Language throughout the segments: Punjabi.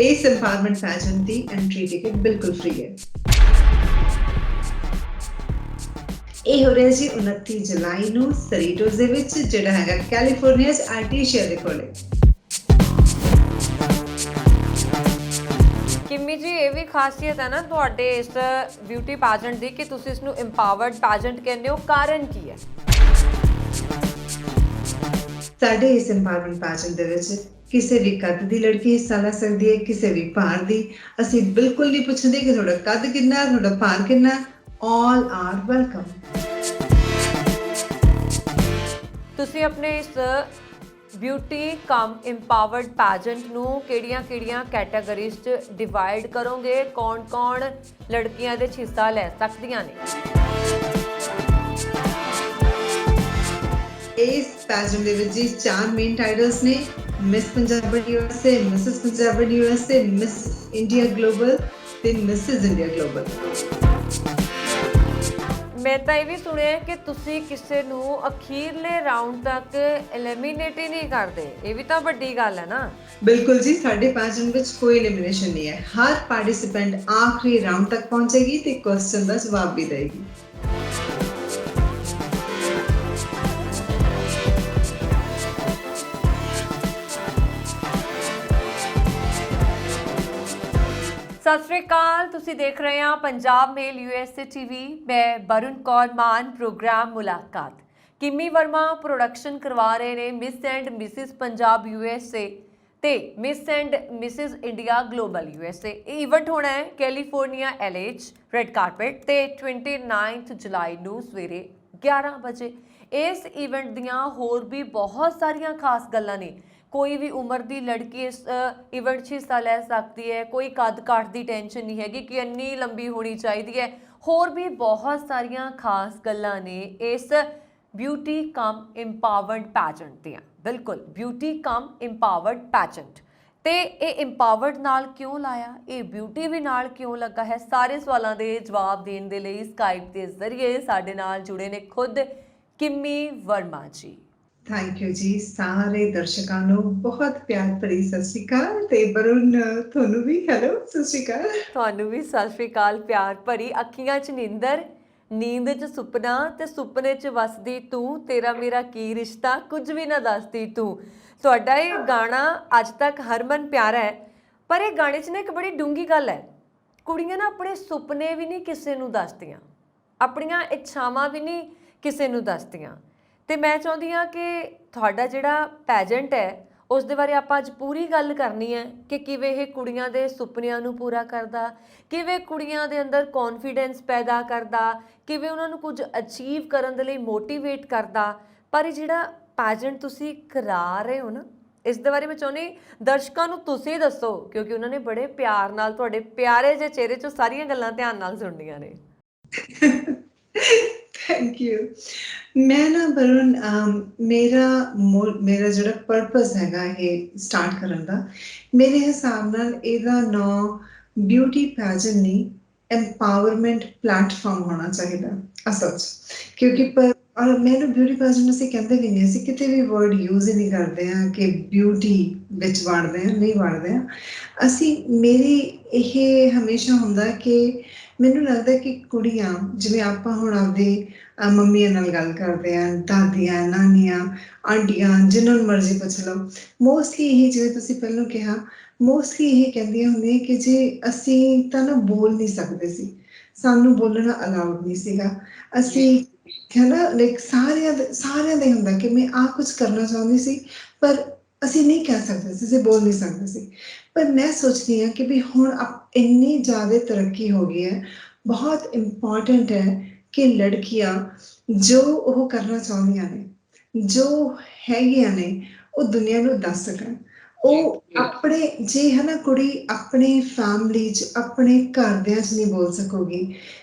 ਇਸ ਐਮਪਾਵਰਮੈਂਟ ਪੈਜੈਂਟ ਦੀ ਐਂਟਰੀ ਟਿਕਟ ਬਿਲਕੁਲ ਫ੍ਰੀ ਹੈ। ਇਹ ਹੋ ਰਿਹਾ ਜੀ 29 ਜੁਲਾਈ ਨੂੰ ਸਰੀਟੋਸ ਦੇ ਵਿੱਚ, ਜਿਹੜਾ ਹੈਗਾ ਕੈਲੀਫੋਰਨੀਆ 'ਚ ਆਰਟੀਸ਼ੀਆ ਦੇ ਕੋਲੇ। ਕਿੰਮੀ ਜੀ, ਇਹ ਵੀ ਖਾਸੀਅਤ ਹੈ ਨਾ ਤੁਹਾਡੇ ਇਸ ਬਿਊਟੀ ਪੈਜੈਂਟ ਦੀ ਕਿ ਤੁਸੀਂ ਇਸ ਨੂੰ ਇੰਪਾਵਰਡ ਪੈਜੈਂਟ ਕਹਿੰਦੇ ਹੋ, ਕਾਰਨ ਕੀ ਹੈ? ਸਾਡੇ ਇਸ ਐਮਪਾਵਰਮੈਂਟ ਪੈਜੈਂਟ ਦੇ ਵਿੱਚ ਕਿਸੇ ਵੀ ਕੱਦ ਦੀ ਲੜਕੀ ਹਿੱਸਾ ਲੈ ਸਕਦੀ ਹੈ, ਕਿਸੇ ਵੀ ਭਾਰ ਦੀ। ਅਸੀਂ ਬਿਲਕੁਲ ਨਹੀਂ ਪੁੱਛਦੇ ਕਿ ਤੁਹਾਡਾ ਕੱਦ ਕਿੰਨਾ, ਤੁਹਾਡਾ ਭਾਰ ਕਿੰਨਾ। All are welcome. ਤੁਸੀਂ ਆਪਣੇ ਇਸ ਬਿਊਟੀ ਕਮ ਇੰਪਾਵਰਡ ਪੈਜੈਂਟ ਨੂੰ ਕਿਹੜੀਆਂ ਕੈਟਾਗਰੀਜ਼ 'ਚ ਡਿਵਾਈਡ ਕਰੋਗੇ? ਕੌਣ ਲੜਕੀਆਂ ਇਹਦੇ 'ਚ ਹਿੱਸਾ ਲੈ ਸਕਦੀਆਂ ਨੇ? ਇਸ ਪੈਜੈਂਟ ਦੇ ਵਿੱਚ ਜੀ 4 ਮੇਨ ਟਾਈਟਲਸ ਨੇ: miss Punjaban USA, Mrs Punjaban USA, miss India global ਤੇ ਮਿਸਿਸ ਇੰਡੀਆ ਗਲੋਬਲ। ਮੈਂ ਤਾਂ ਇਹ ਵੀ ਸੁਣਿਆ ਕਿ ਤੁਸੀਂ ਕਿਸੇ ਨੂੰ ਅਖੀਰਲੇ ਰਾਊਂਡ ਤੱਕ ਐਲੀਮੀਨੇਟ ਹੀ ਨਹੀਂ ਕਰਦੇ। ਇਹ ਵੀ ਤਾਂ ਵੱਡੀ ਗੱਲ ਹੈ ਨਾ। ਬਿਲਕੁਲ ਜੀ, ਸਾਡੇ ਪੈਜੈਂਟ ਵਿੱਚ ਕੋਈ ਐਲੀਮੀਨੇਸ਼ਨ ਨਹੀਂ ਹੈ। ਹਰ ਪਾਰਟਿਸਿਪੈਂਟ ਆਖਰੀ ਰਾਊਂਡ ਤੱਕ ਪਹੁੰਚੇਗੀ ਤੇ ਕੁਐਸਚਨ ਦਾ ਜਵਾਬ ਵੀ ਦੇਗੀ। ਸਤਿ ਸ਼੍ਰੀ ਅਕਾਲ, ਤੁਸੀਂ ਦੇਖ ਰਹੇ ਹੋ ਪੰਜਾਬ ਮੇਲ USA TV। ਮੈਂ ਬरुण कौर मान। ਪ੍ਰੋਗਰਾਮ ਮੁਲਾਕਾਤ ਕਿੰਮੀ ਵਰਮਾ ਪ੍ਰੋਡਕਸ਼ਨ ਕਰਵਾ ਰਹੇ ਨੇ miss and Mrs Punjab USA ਤੇ miss and Mrs India global USA। ਇਹ ਇਵੈਂਟ ਹੋਣਾ ਹੈ ਕੈਲੀਫੋਰਨੀਆ LA 'ਚ ਰੈੱਡ ਕਾਰਪੇਟ ਤੇ 29 ਜੁਲਾਈ ਨੂੰ ਸਵੇਰੇ 11 ਵਜੇ। ਇਸ ਇਵੈਂਟ ਦੀਆਂ ਹੋਰ ਵੀ ਬਹੁਤ ਸਾਰੀਆਂ ਖਾਸ ਗੱਲਾਂ ਨੇ। ਕੋਈ ਵੀ ਉਮਰ ਦੀ ਲੜਕੀ ਇਸ ਇਵੈਂਟ 'ਚ ਹਿੱਸਾ ਲੈ ਸਕਦੀ ਹੈ। ਕੋਈ ਕੱਦ ਕਾਠ ਦੀ ਟੈਨਸ਼ਨ ਨਹੀਂ ਹੈਗੀ ਕਿ ਇੰਨੀ ਲੰਬੀ ਹੋਣੀ ਚਾਹੀਦੀ ਹੈ। ਹੋਰ ਵੀ ਬਹੁਤ ਸਾਰੀਆਂ ਖਾਸ ਗੱਲਾਂ ਨੇ ਇਸ ਬਿਊਟੀ ਕਮ ਇੰਪਾਵਰਡ ਪੈਜੈਂਟ ਦੀਆਂ। ਬਿਲਕੁਲ, ਬਿਊਟੀ ਕਮ ਇੰਪਾਵਰਡ ਪੈਜੈਂਟ। ਤੇ ਇਹ ਇੰਪਾਵਰਡ ਨਾਲ ਕਿਉਂ ਲਾਇਆ, ਇਹ ਬਿਊਟੀ ਵੀ ਨਾਲ ਕਿਉਂ ਲੱਗਾ ਹੈ, ਸਾਰੇ ਸਵਾਲਾਂ ਦੇ ਜਵਾਬ ਦੇਣ ਦੇ ਲਈ ਸਕਾਈਪ ਦੇ ਜ਼ਰੀਏ ਸਾਡੇ ਨਾਲ ਜੁੜੇ ਨੇ ਖੁਦ ਕਿੰਮੀ ਵਰਮਾ ਜੀ। ਥੈਂਕ ਯੂ ਜੀ। ਸਾਰੇ ਦਰਸ਼ਕਾਂ ਨੂੰ ਬਹੁਤ ਪਿਆਰ ਭਰੀ ਸਤਿ ਸ਼੍ਰੀ ਅਕਾਲ ਤੇ ਬरुण ਤੁਹਾਨੂੰ ਵੀ ਹੈਲੋ, ਸਤਿ ਸ਼੍ਰੀ ਅਕਾਲ। ਤੁਹਾਨੂੰ ਵੀ ਸਤਿ ਸ਼੍ਰੀ ਅਕਾਲ ਪਿਆਰ ਭਰੀ। ਅੱਖੀਆਂ 'ਚ ਨੀਂਦਰ, ਨੀਂਦ 'ਚ ਸੁਪਨਾ ਤੇ ਸੁਪਨੇ 'ਚ ਵਸਦੀ ਤੂੰ, ਤੇਰਾ ਮੇਰਾ ਕੀ ਰਿਸ਼ਤਾ, ਕੁਝ ਵੀ ਨਾ ਦੱਸਦੀ ਤੂੰ। ਤੁਹਾਡਾ ਇਹ ਗਾਣਾ ਅੱਜ ਤੱਕ ਹਰਮਨ ਪਿਆਰਾ ਹੈ, ਪਰ ਇਹ ਗਾਣੇ 'ਚ ਨਾ ਇੱਕ ਬੜੀ ਡੂੰਘੀ ਗੱਲ ਹੈ। ਕੁੜੀਆਂ ਨਾ ਆਪਣੇ ਸੁਪਨੇ ਵੀ ਨਹੀਂ ਕਿਸੇ ਨੂੰ ਦੱਸਦੀਆਂ, ਆਪਣੀਆਂ ਇੱਛਾਵਾਂ ਵੀ ਨਹੀਂ ਕਿਸੇ ਨੂੰ ਦੱਸਦੀਆਂ। ਤੇ ਮੈਂ ਚਾਹੁੰਦੀ ਹਾਂ ਕਿ ਤੁਹਾਡਾ ਜਿਹੜਾ ਪੈਜੈਂਟ ਹੈ ਉਸ ਦੇ ਬਾਰੇ ਆਪਾਂ ਅੱਜ ਪੂਰੀ ਗੱਲ ਕਰਨੀ ਹੈ ਕਿ ਕਿਵੇਂ ਇਹ ਕੁੜੀਆਂ ਦੇ ਸੁਪਨਿਆਂ ਨੂੰ ਪੂਰਾ ਕਰਦਾ, ਕਿਵੇਂ ਕੁੜੀਆਂ ਦੇ ਅੰਦਰ ਕੌਨਫੀਡੈਂਸ ਪੈਦਾ ਕਰਦਾ, ਕਿਵੇਂ ਉਹਨਾਂ ਨੂੰ ਕੁਝ ਅਚੀਵ ਕਰਨ ਦੇ ਲਈ ਮੋਟੀਵੇਟ ਕਰਦਾ। ਪਰ ਇਹ ਜਿਹੜਾ ਪੈਜੈਂਟ ਤੁਸੀਂ ਕਰਾ ਰਹੇ ਹੋ ਨਾ, ਇਸ ਦੇ ਬਾਰੇ ਮੈਂ ਚਾਹੁੰਦੀ ਦਰਸ਼ਕਾਂ ਨੂੰ ਤੁਸੀਂ ਦੱਸੋ, ਕਿਉਂਕਿ ਉਹਨਾਂ ਨੇ ਬੜੇ ਪਿਆਰ ਨਾਲ ਤੁਹਾਡੇ ਪਿਆਰੇ ਜਿਹੇ ਚਿਹਰੇ 'ਚੋਂ ਸਾਰੀਆਂ ਗੱਲਾਂ ਧਿਆਨ ਨਾਲ ਸੁਣਨੀਆਂ ਨੇ। Thank you. ਮੈਂ ਨਾ ਬरुण ਮੇਰਾ ਜਿਹੜਾ ਪਰਪਸ ਹੈਗਾ ਇਹ ਸਟਾਰਟ ਕਰਨ ਦਾ, ਮੇਰੇ ਹਿਸਾਬ ਨਾਲ ਇਹਦਾ ਨਾਂ ਬਿਊਟੀ ਪੈਜੈਂਟ ਨਹੀਂ, ਐਮਪਾਵਰਮੈਂਟ ਪਲੇਟਫਾਰਮ ਹੋਣਾ ਚਾਹੀਦਾ ਅਸਲ 'ਚ। ਕਿਉਂਕਿ ਮੈਨੂੰ ਬਿਊਟੀ ਪੈਜੈਂਟ ਅਸੀਂ ਕਹਿੰਦੇ ਵੀ ਨਹੀਂ, ਅਸੀਂ ਕਿਤੇ ਵੀ ਵਰਡ ਯੂਜ਼ ਹੀ ਨਹੀਂ ਕਰਦੇ ਹਾਂ ਕਿ ਬਿਊਟੀ ਵਿੱਚ ਵੜਦੇ ਹਾਂ, ਨਹੀਂ ਵੜਦੇ ਹਾਂ ਅਸੀਂ। ਮੇਰੀ ਇਹ ਹਮੇਸ਼ਾ ਹੁੰਦਾ ਕਿ ਮੈਨੂੰ ਲੱਗਦਾ ਕਿ ਕੁੜੀਆਂ, ਜਿਵੇਂ ਆਪਾਂ ਹੁਣ ਆਪਦੇ ਮੰਮੀਆਂ ਨਾਲ ਗੱਲ ਕਰਦੇ ਹਾਂ, ਦਾਦੀਆਂ, ਨਾਨੀਆਂ, ਆਂਟੀਆਂ, ਜਿਹਨਾਂ ਨੂੰ ਮਰਜ਼ੀ ਪੁੱਛ ਲਓ, ਮੋਸਟਲੀ ਇਹ, ਜਿਵੇਂ ਤੁਸੀਂ ਪਹਿਲਾਂ ਕਿਹਾ, ਮੋਸਟਲੀ ਇਹ ਕਹਿੰਦੀਆਂ ਹੁੰਦੀਆਂ ਕਿ ਜੇ ਅਸੀਂ ਤਾਂ ਨਾ ਬੋਲ ਨਹੀਂ ਸਕਦੇ ਸੀ, ਸਾਨੂੰ ਬੋਲਣਾ ਅਲਾਉਡ ਨਹੀਂ ਸੀਗਾ। ਅਸੀਂ ਹੈ ਨਾ, ਲਾਈਕ ਸਾਰਿਆਂ ਦਾ ਹੁੰਦਾ ਕਿ ਮੈਂ ਆਹ ਕੁਛ ਕਰਨਾ ਚਾਹੁੰਦੀ ਸੀ ਪਰ ਅਸੀਂ ਨਹੀਂ ਕਹਿ ਸਕਦੇ ਸੀ, ਅਸੀਂ ਬੋਲ ਨਹੀਂ ਸਕਦੇ ਸੀ। ਪਰ ਮੈਂ ਸੋਚਦੀ ਹਾਂ ਕਿ ਵੀ ਹੁਣ ਇੰਨੀ ਜ਼ਿਆਦਾ ਤਰੱਕੀ ਹੋ ਗਈ ਹੈ, ਬਹੁਤ ਇੰਪੋਰਟੈਂਟ ਹੈ ਕਿ ਲੜਕੀਆਂ ਜੋ ਉਹ ਕਰਨਾ ਚਾਹੁੰਦੀਆਂ ਨੇ, ਜੋ ਹੈਗੀਆਂ ਨੇ, ਉਹ ਦੁਨੀਆ ਨੂੰ ਦੱਸ ਸਕਣ। ਉਹ ਆਪਣੇ, ਜੇ ਹੈ ਨਾ ਕੁੜੀ ਆਪਣੇ ਫੈਮਲੀ 'ਚ, ਆਪਣੇ ਘਰਦਿਆਂ 'ਚ ਨਹੀਂ ਬੋਲ ਸਕੂਗੀ,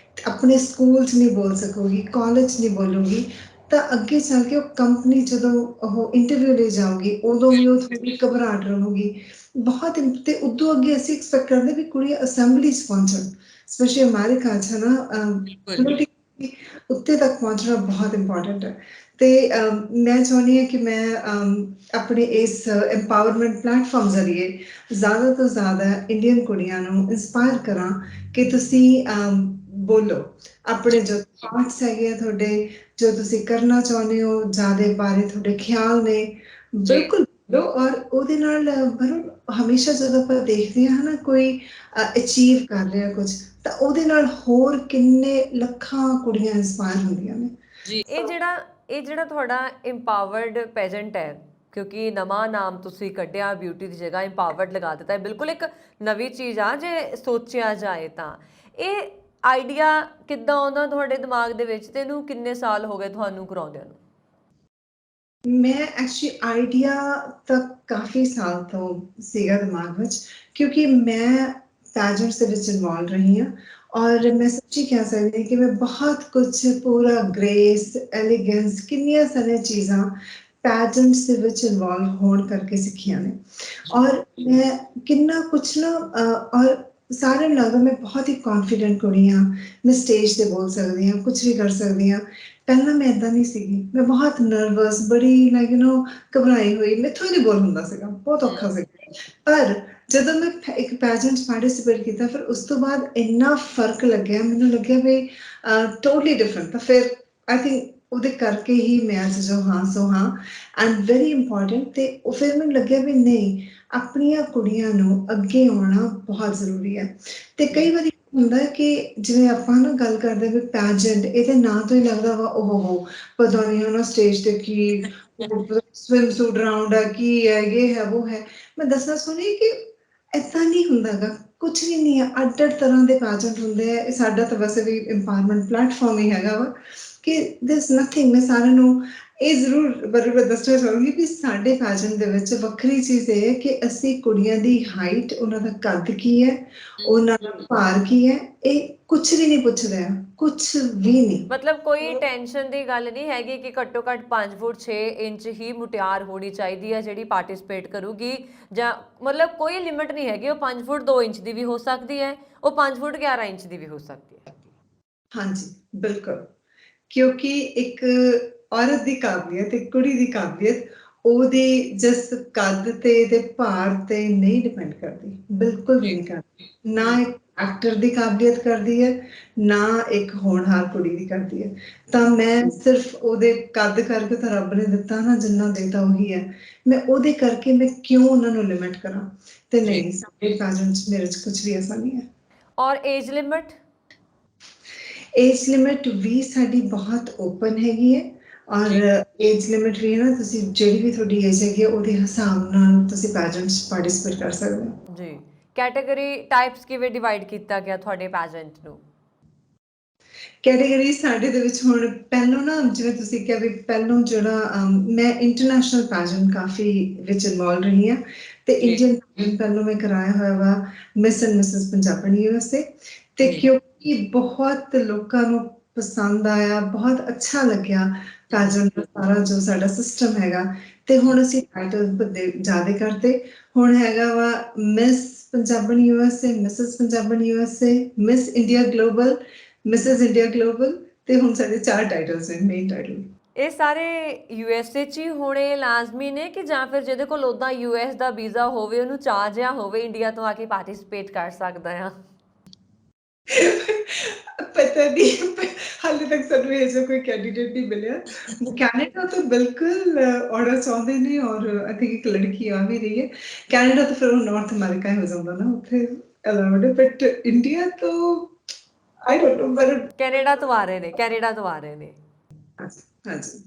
ਆਪਣੇ ਸਕੂਲ 'ਚ ਨਹੀਂ ਬੋਲ ਸਕੂਗੀ, ਕਾਲਜ 'ਚ ਨਹੀਂ ਬੋਲੂਗੀ, ਤਾਂ ਅੱਗੇ ਚੱਲ ਕੇ ਉਹ ਕੰਪਨੀ ਜਦੋਂ ਉਹ ਇੰਟਰਵਿਊ ਲਈ ਜਾਊਗੀ ਉਦੋਂ ਵੀ ਉਹ ਥੋੜ੍ਹੀ ਘਬਰਾਹਟ ਰਹੂਗੀ ਬਹੁਤ। ਤੇ ਉਦੋਂ ਅੱਗੇ ਅਸੀਂ ਐਕਸਪੈਕਟ ਕਰਦੇ ਵੀ ਕੁੜੀਆਂ ਅਸੈਂਬਲੀ 'ਚ ਪਹੁੰਚਣ, ਸਪੈਸ਼ਲੀ ਅਮਰੀਕਾ 'ਚ, ਹੈ ਨਾ, ਉੱਤੇ ਤੱਕ ਪਹੁੰਚਣਾ ਬਹੁਤ ਇੰਪੋਰਟੈਂਟ ਹੈ। ਤੇ ਮੈਂ ਚਾਹੁੰਦੀ ਹਾਂ ਕਿ ਮੈਂ ਆਪਣੇ ਇਸ ਐਮਪਾਵਰਮੈਂਟ ਪਲੇਟਫਾਰਮ ਜ਼ਰੀਏ ਜ਼ਿਆਦਾ ਤੋਂ ਜ਼ਿਆਦਾ ਇੰਡੀਅਨ ਕੁੜੀਆਂ ਨੂੰ ਇੰਸਪਾਇਰ ਕਰਾਂ ਕਿ ਤੁਸੀਂ ਬੋਲੋ ਆਪਣੇ ਜੋ ਥਾਟਸ ਹੈਗੇ ਆ ਤੁਹਾਡੇ, ਜੋ ਤੁਸੀਂ ਕਰਨਾ ਚਾਹੁੰਦੇ ਹੋ, ਜ਼ਿਆਦਾ ਬਾਰੇ ਤੁਹਾਡੇ ਖਿਆਲ ਨੇ, ਬਿਲਕੁਲ ਬੋਲੋ। ਔਰ ਉਹਦੇ ਨਾਲ ਵਰੁਣ, ਹਮੇਸ਼ਾ ਜਦੋਂ ਆਪਾਂ ਦੇਖਦੇ ਹਾਂ ਨਾ ਕੋਈ ਅਚੀਵ ਕਰ ਰਿਹਾ ਕੁਝ, ਤਾਂ ਉਹਦੇ ਨਾਲ ਹੋਰ ਕਿੰਨੇ ਲੱਖਾਂ ਕੁੜੀਆਂ ਇੰਸਪਾਇਰ ਹੁੰਦੀਆਂ ਨੇ। ਇਹ ਜਿਹੜਾ ਤੁਹਾਡਾ ਇੰਪਾਵਰਡ ਪੈਜੈਂਟ ਹੈ, ਕਿਉਂਕਿ ਨਵਾਂ ਨਾਮ ਤੁਸੀਂ ਕੱਢਿਆ, ਬਿਊਟੀ ਦੀ ਜਗ੍ਹਾ ਇੰਪਾਵਰਡ ਲਗਾ ਦਿੱਤਾ ਹੈ, ਬਿਲਕੁਲ ਇੱਕ ਨਵੀਂ ਚੀਜ਼ ਆ ਜੇ ਸੋਚਿਆ ਜਾਏ ਤਾਂ। ਇਹ ਆਈਡੀਆ ਕਿੱਦਾਂ ਆਉਂਦਾ ਤੁਹਾਡੇ ਦਿਮਾਗ ਦੇ ਵਿੱਚ, ਤੇ ਇਹਨੂੰ ਕਿੰਨੇ ਸਾਲ ਹੋ ਗਏ ਤੁਹਾਨੂੰ ਕਰਾਉਂਦਿਆਂ ਨੂੰ? ਮੈਂ ਐਕਚੁਅਲੀ ਆਈਡੀਆ ਤਾਂ ਕਾਫੀ ਸਾਲ ਤੋਂ ਸੀਗਾ ਦਿਮਾਗ ਵਿੱਚ, ਕਿਉਂਕਿ ਮੈਂ ਪੈਜੈਂਟਸ ਦੇ ਵਿੱਚ ਇਨਵੋਲਵ ਰਹੀ ਹਾਂ। ਔਰ ਮੈਂ ਸੱਚੀ ਕਹਿ ਸਕਦੀ ਹਾਂ ਕਿ ਮੈਂ ਬਹੁਤ ਕੁਝ, ਪੂਰਾ ਗ੍ਰੇਸ, ਐਲੀਗੈਂਸ, ਕਿੰਨੀਆਂ ਸਾਰੀਆਂ ਚੀਜ਼ਾਂ ਪੈਜੈਂਟਸ ਦੇ ਵਿੱਚ ਇਨਵੋਲਵ ਹੋਣ ਕਰਕੇ ਸਿੱਖੀਆਂ ਨੇ। ਔਰ ਮੈਂ ਕਿੰਨਾ ਕੁਛ ਨਾ ਔਰ ਸਾਰਿਆਂ ਨੂੰ ਲੱਗਦਾ ਮੈਂ ਬਹੁਤ ਹੀ ਕੌਨਫੀਡੈਂਟ ਕੁੜੀ ਹਾਂ, ਮੈਂ ਸਟੇਜ ਤੇ ਬੋਲ ਸਕਦੀ ਹਾਂ, ਕੁਛ ਵੀ ਕਰ ਸਕਦੀ ਹਾਂ। ਪਹਿਲਾਂ ਮੈਂ ਇੱਦਾਂ ਨਹੀਂ ਸੀਗੀ, ਮੈਂ ਬਹੁਤ ਨਰਵਸ, ਬੜੀ ਲਾਈਕ ਘਬਰਾਈ ਹੋਈ, ਮੈਥੋਂ ਹੀ ਨਹੀਂ ਬੋਲ ਹੁੰਦਾ ਸੀਗਾ, ਬਹੁਤ ਔਖਾ ਸੀਗਾ। ਪਰ ਜਦੋਂ ਮੈਂ ਇੱਕ ਪੈਜੈਂਟ 'ਚ ਪਾਰਟੀਸਿਪੇਟ ਕੀਤਾ, ਫਿਰ ਉਸ ਤੋਂ ਬਾਅਦ ਇੰਨਾ ਫਰਕ ਲੱਗਿਆ, ਮੈਨੂੰ ਲੱਗਿਆ ਵੀ ਟੋਟਲੀ ਡਿਫਰੈਂਟ। ਤਾਂ ਫਿਰ ਆਈ ਥਿੰਕ ਉਹਦੇ ਕਰਕੇ ਹੀ ਮੈਂ ਅੱਜ ਜੋ ਹਾਂ ਸੋ ਹਾਂ, ਐਂਡ ਵੈਰੀ ਇੰਪੋਰਟੈਂਟ। ਤੇ ਉਹ ਫਿਰ ਮੈਨੂੰ ਲੱਗਿਆ ਵੀ ਨਹੀਂ, ਆਪਣੀਆਂ ਕੁੜੀਆਂ ਨੂੰ ਅੱਗੇ ਆਉਣਾ ਬਹੁਤ ਜ਼ਰੂਰੀ ਹੈ। ਤੇ ਕਈ ਵਾਰੀ ਹੁੰਦਾ ਹੈ ਕਿ ਜਿਵੇਂ ਆਪਾਂ ਨਾ ਗੱਲ ਕਰਦੇ ਵੀ ਪੈਜੈਂਟ, ਇਹਦੇ ਨਾਂ ਤੋਂ ਹੀ ਲੱਗਦਾ ਵਾ ਉਹ ਪਤਾ ਨਹੀਂ ਉਹਨਾਂ ਸਟੇਜ ਤੇ ਕੀ ਸਵਿਮ ਸੂਟ ਰਾਉਂਡ ਹੈ, ਕੀ ਹੈ, ਇਹ ਹੈ, ਉਹ ਹੈ। ਮੈਂ ਦੱਸਣਾ ਚਾਹੁੰਦੀ ਕਿ ਏਦਾਂ ਨਹੀਂ ਹੁੰਦਾ ਗਾ, ਕੁਛ ਵੀ ਨਹੀਂ ਹੈ। ਅੱਡ ਅੱਡ ਤਰ੍ਹਾਂ ਦੇ ਪੈਜੈਂਟ ਹੁੰਦੇ ਆ। ਇਹ ਸਾਡਾ ਤਾਂ ਵੈਸੇ ਵੀ ਇੰਪਾਵਰਮੈਂਟ ਪਲੇਟਫਾਰਮ ਹੀ ਹੈਗਾ ਵਾ ਕਿ ਦਿਸ ਨਥਿੰਗ। ਮੈਂ ਸਾਰਿਆਂ ਨੂੰ ਇਹ ਜ਼ਰੂਰ ਬਰਾਬਰ ਦੱਸਣਾ ਚਾਹੂੰਗੀ ਵੀ ਸਾਡੇ ਪੈਜੈਂਟ ਦੇ ਵਿੱਚ ਵੱਖਰੀ ਚੀਜ਼ ਇਹ ਹੈ ਕਿ ਅਸੀਂ ਕੁੜੀਆਂ ਦੀ ਹਾਈਟ, ਉਹਨਾਂ ਦਾ ਕੱਦ ਕੀ ਹੈ, ਉਹਨਾਂ ਦਾ ਭਾਰ ਕੀ ਹੈ, ਇਹ ਕੁਛ ਵੀ ਨਹੀਂ ਪੁੱਛਦੇ ਆ, ਕੁਛ ਵੀ ਨਹੀਂ। ਮਤਲਬ ਕੋਈ ਟੈਨਸ਼ਨ ਦੀ ਗੱਲ ਨਹੀਂ ਹੈਗੀ ਕਿ ਘੱਟੋ ਘੱਟ 5 ਫੁੱਟ 6 ਇੰਚ ਹੀ ਮੁਟਿਆਰ ਹੋਣੀ ਚਾਹੀਦੀ ਹੈ ਜਿਹੜੀ ਪਾਰਟਿਸਿਪੇਟ ਕਰੂਗੀ, ਜਾਂ ਮਤਲਬ ਕੋਈ ਲਿਮਿਟ ਨਹੀਂ ਹੈਗੀ। ਉਹ 5 ਫੁੱਟ 2 ਇੰਚ ਦੀ ਵੀ ਹੋ ਸਕਦੀ ਹੈ, ਉਹ 5 ਫੁੱਟ 11 ਇੰਚ ਦੀ ਵੀ ਹੋ ਸਕਦੀ ਹੈ। ਹਾਂਜੀ, ਬਿਲਕੁਲ। ਕਿਉਂਕਿ ਇੱਕ ਔਰਤ ਦੀ ਕਾਬਲੀਅਤ, ਇੱਕ ਕੁੜੀ ਦੀ ਕਾਬਲੀਅਤ ਉਹਦੇ ਜਿਸ ਕੱਦ ਤੇ ਦੇ ਭਾਰ ਤੇ ਨਹੀਂ ਡਿਪੈਂਡ ਕਰਦੀ, ਬਿਲਕੁਲ ਵੀ ਨਹੀਂ ਕਰਦੀ। ਨਾ ਇੱਕ ਐਕਟਰ ਦੀ ਕਾਬਲੀਅਤ ਕਰਦੀ ਹੈ, ਨਾ ਇੱਕ ਹੋਣਹਾਰ ਕੁੜੀ ਦੀ ਕਰਦੀ ਹੈ। ਤਾਂ ਮੈਂ ਸਿਰਫ ਉਹਦੇ ਕੱਦ ਕਰਕੇ ਤਾਂ ਰੱਬ ਨੇ ਦਿੱਤਾ ਨਾ, ਜਿੰਨਾ ਦੇਤਾ ਉਹੀ ਹੈ। ਮੈਂ ਉਹਦੇ ਕਰਕੇ ਮੈਂ ਕਿਉਂ ਉਹਨਾਂ ਨੂੰ ਲਿਮਿਟ ਕਰਾਂ? ਤੇ ਨਹੀਂ, ਸਾਡੇ ਪੈਜੈਂਟਸ ਮੇਰੇ 'ਚ ਕੁਛ ਵੀ ਐਸਾ ਨਹੀਂ ਹੈ। ਔਰ ਏਜ ਲਿਮਿਟ? ਏਜ ਲਿਮਿਟ ਵੀ ਸਾਡੀ ਬਹੁਤ ਓਪਨ ਹੈਗੀ ਹੈ। ਔਰ ਏਜ ਲਿਮਿਟ ਵੀ ਨਾ, ਤੁਸੀਂ ਜਿਹੜੀ ਵੀ ਤੁਹਾਡੀ ਏਜ ਹੈਗੀ ਹੈ, ਉਹਦੇ ਹਿਸਾਬ ਨਾਲ ਤੁਸੀਂ ਪੈਜੈਂਟਸ ਪਾਰਟਿਸਿਪੇਟ ਕਰ ਸਕਦੇ ਹੋ। ਜੀ, ਕੈਟਾਗਰੀ ਟਾਈਪਸ ਕਿਵੇਂ ਡਿਵਾਈਡ ਕੀਤਾ ਗਿਆ ਤੁਹਾਡੇ ਪੈਜੈਂਟ ਨੂੰ? ਕੈਟੇਗਰੀ ਸਾਡੇ ਦੇ ਵਿੱਚ ਹੁਣ ਪਹਿਲੋਂ ਨਾ, ਜਿਵੇਂ ਤੁਸੀਂ ਕਿਹਾ ਵੀ ਪਹਿਲੋਂ ਜਿਹੜਾ ਮੈਂ ਇੰਟਰਨੈਸ਼ਨਲ ਪੈਜੈਂਟ ਕਾਫੀ ਵਿੱਚ ਇਨਵੋਲਵ ਰਹੀ ਹਾਂ। ਤੇ ਇੰਡੀਅਨ ਪੈਜੈਂਟ ਪਹਿਲੋਂ ਮੈਂ ਕਰਾਇਆ ਹੋਇਆ ਵਾ, miss and Mrs Punjaban USA। ਤੇ ਕਿਉਂਕਿ ਬਹੁਤ ਲੋਕਾਂ ਨੂੰ ਪਸੰਦ ਆਇਆ, ਬਹੁਤ ਅੱਛਾ ਲੱਗਿਆ ਪੈਜੈਂਟ ਦਾ ਸਾਰਾ ਜੋ ਸਾਡਾ ਸਿਸਟਮ ਹੈਗਾ। ਤੇ ਹੁਣ ਅਸੀਂ ਟਾਈਟਲ ਜ਼ਿਆਦਾ ਕਰਦੇ। ਹੁਣ ਹੈਗਾ ਵਾ miss Punjaban USA, Mrs Punjaban USA, miss India global, Mrs India global, ਤੇ ਹੁਣ ਸਾਡੇ 4 ਟਾਈਟਲਸ ਨੇ, ਮੇਨ ਟਾਈਟਲ। ਇਹ ਸਾਰੇ USA 'ਚ ਹੀ ਹੋਣੇ ਲਾਜ਼ਮੀ ਨੇ, ਕਿ ਜਾਂ ਫਿਰ ਜਿਹਦੇ ਕੋਲ ਉੱਦਾਂ US ਦਾ ਵੀਜ਼ਾ ਹੋਵੇ, ਉਹਨੂੰ ਚਾਅ ਜਿਹਾ ਹੋਵੇ ਇੰਡੀਆ ਤੋਂ ਆ ਕੇ ਪਾਰਟਿਸਿਪੇਟ ਕਰ ਸਕਦਾ ਆ? ਪਤਾ ਨਹੀਂ, ਹਾਲੇ ਤੱਕ ਸਾਨੂੰ ਇਹ ਜਿਹਾ ਕੋਈ ਕੈਂਡੀਡੇਟ ਨਹੀਂ ਮਿਲਿਆ। ਕੈਨੇਡਾ ਤੋਂ ਬਿਲਕੁਲ ਆਉਣਾ ਚਾਹੁੰਦੇ ਨੇ, ਔਰ ਆਈ ਥਿੰਕ ਇੱਕ ਲੜਕੀ ਆ ਵੀ ਰਹੀ ਹੈ। ਕੈਨੇਡਾ ਤਾਂ ਫਿਰ ਉਹ ਨਾਰਥ ਅਮਰੀਕਾ ਹੀ ਹੋ ਜਾਂਦਾ ਨਾ, ਉੱਥੇ ਅਲਾਉਡ ਹੈ। ਬਟ ਇੰਡੀਆ ਤੋਂ ਆਈ ਡੋਂਟ ਨੋ, ਪਰ ਕੈਨੇਡਾ ਤੋਂ ਆ ਰਹੇ ਨੇ, ਕੈਨੇਡਾ ਤੋਂ ਆ ਰਹੇ ਨੇ। ਹਾਂਜੀ।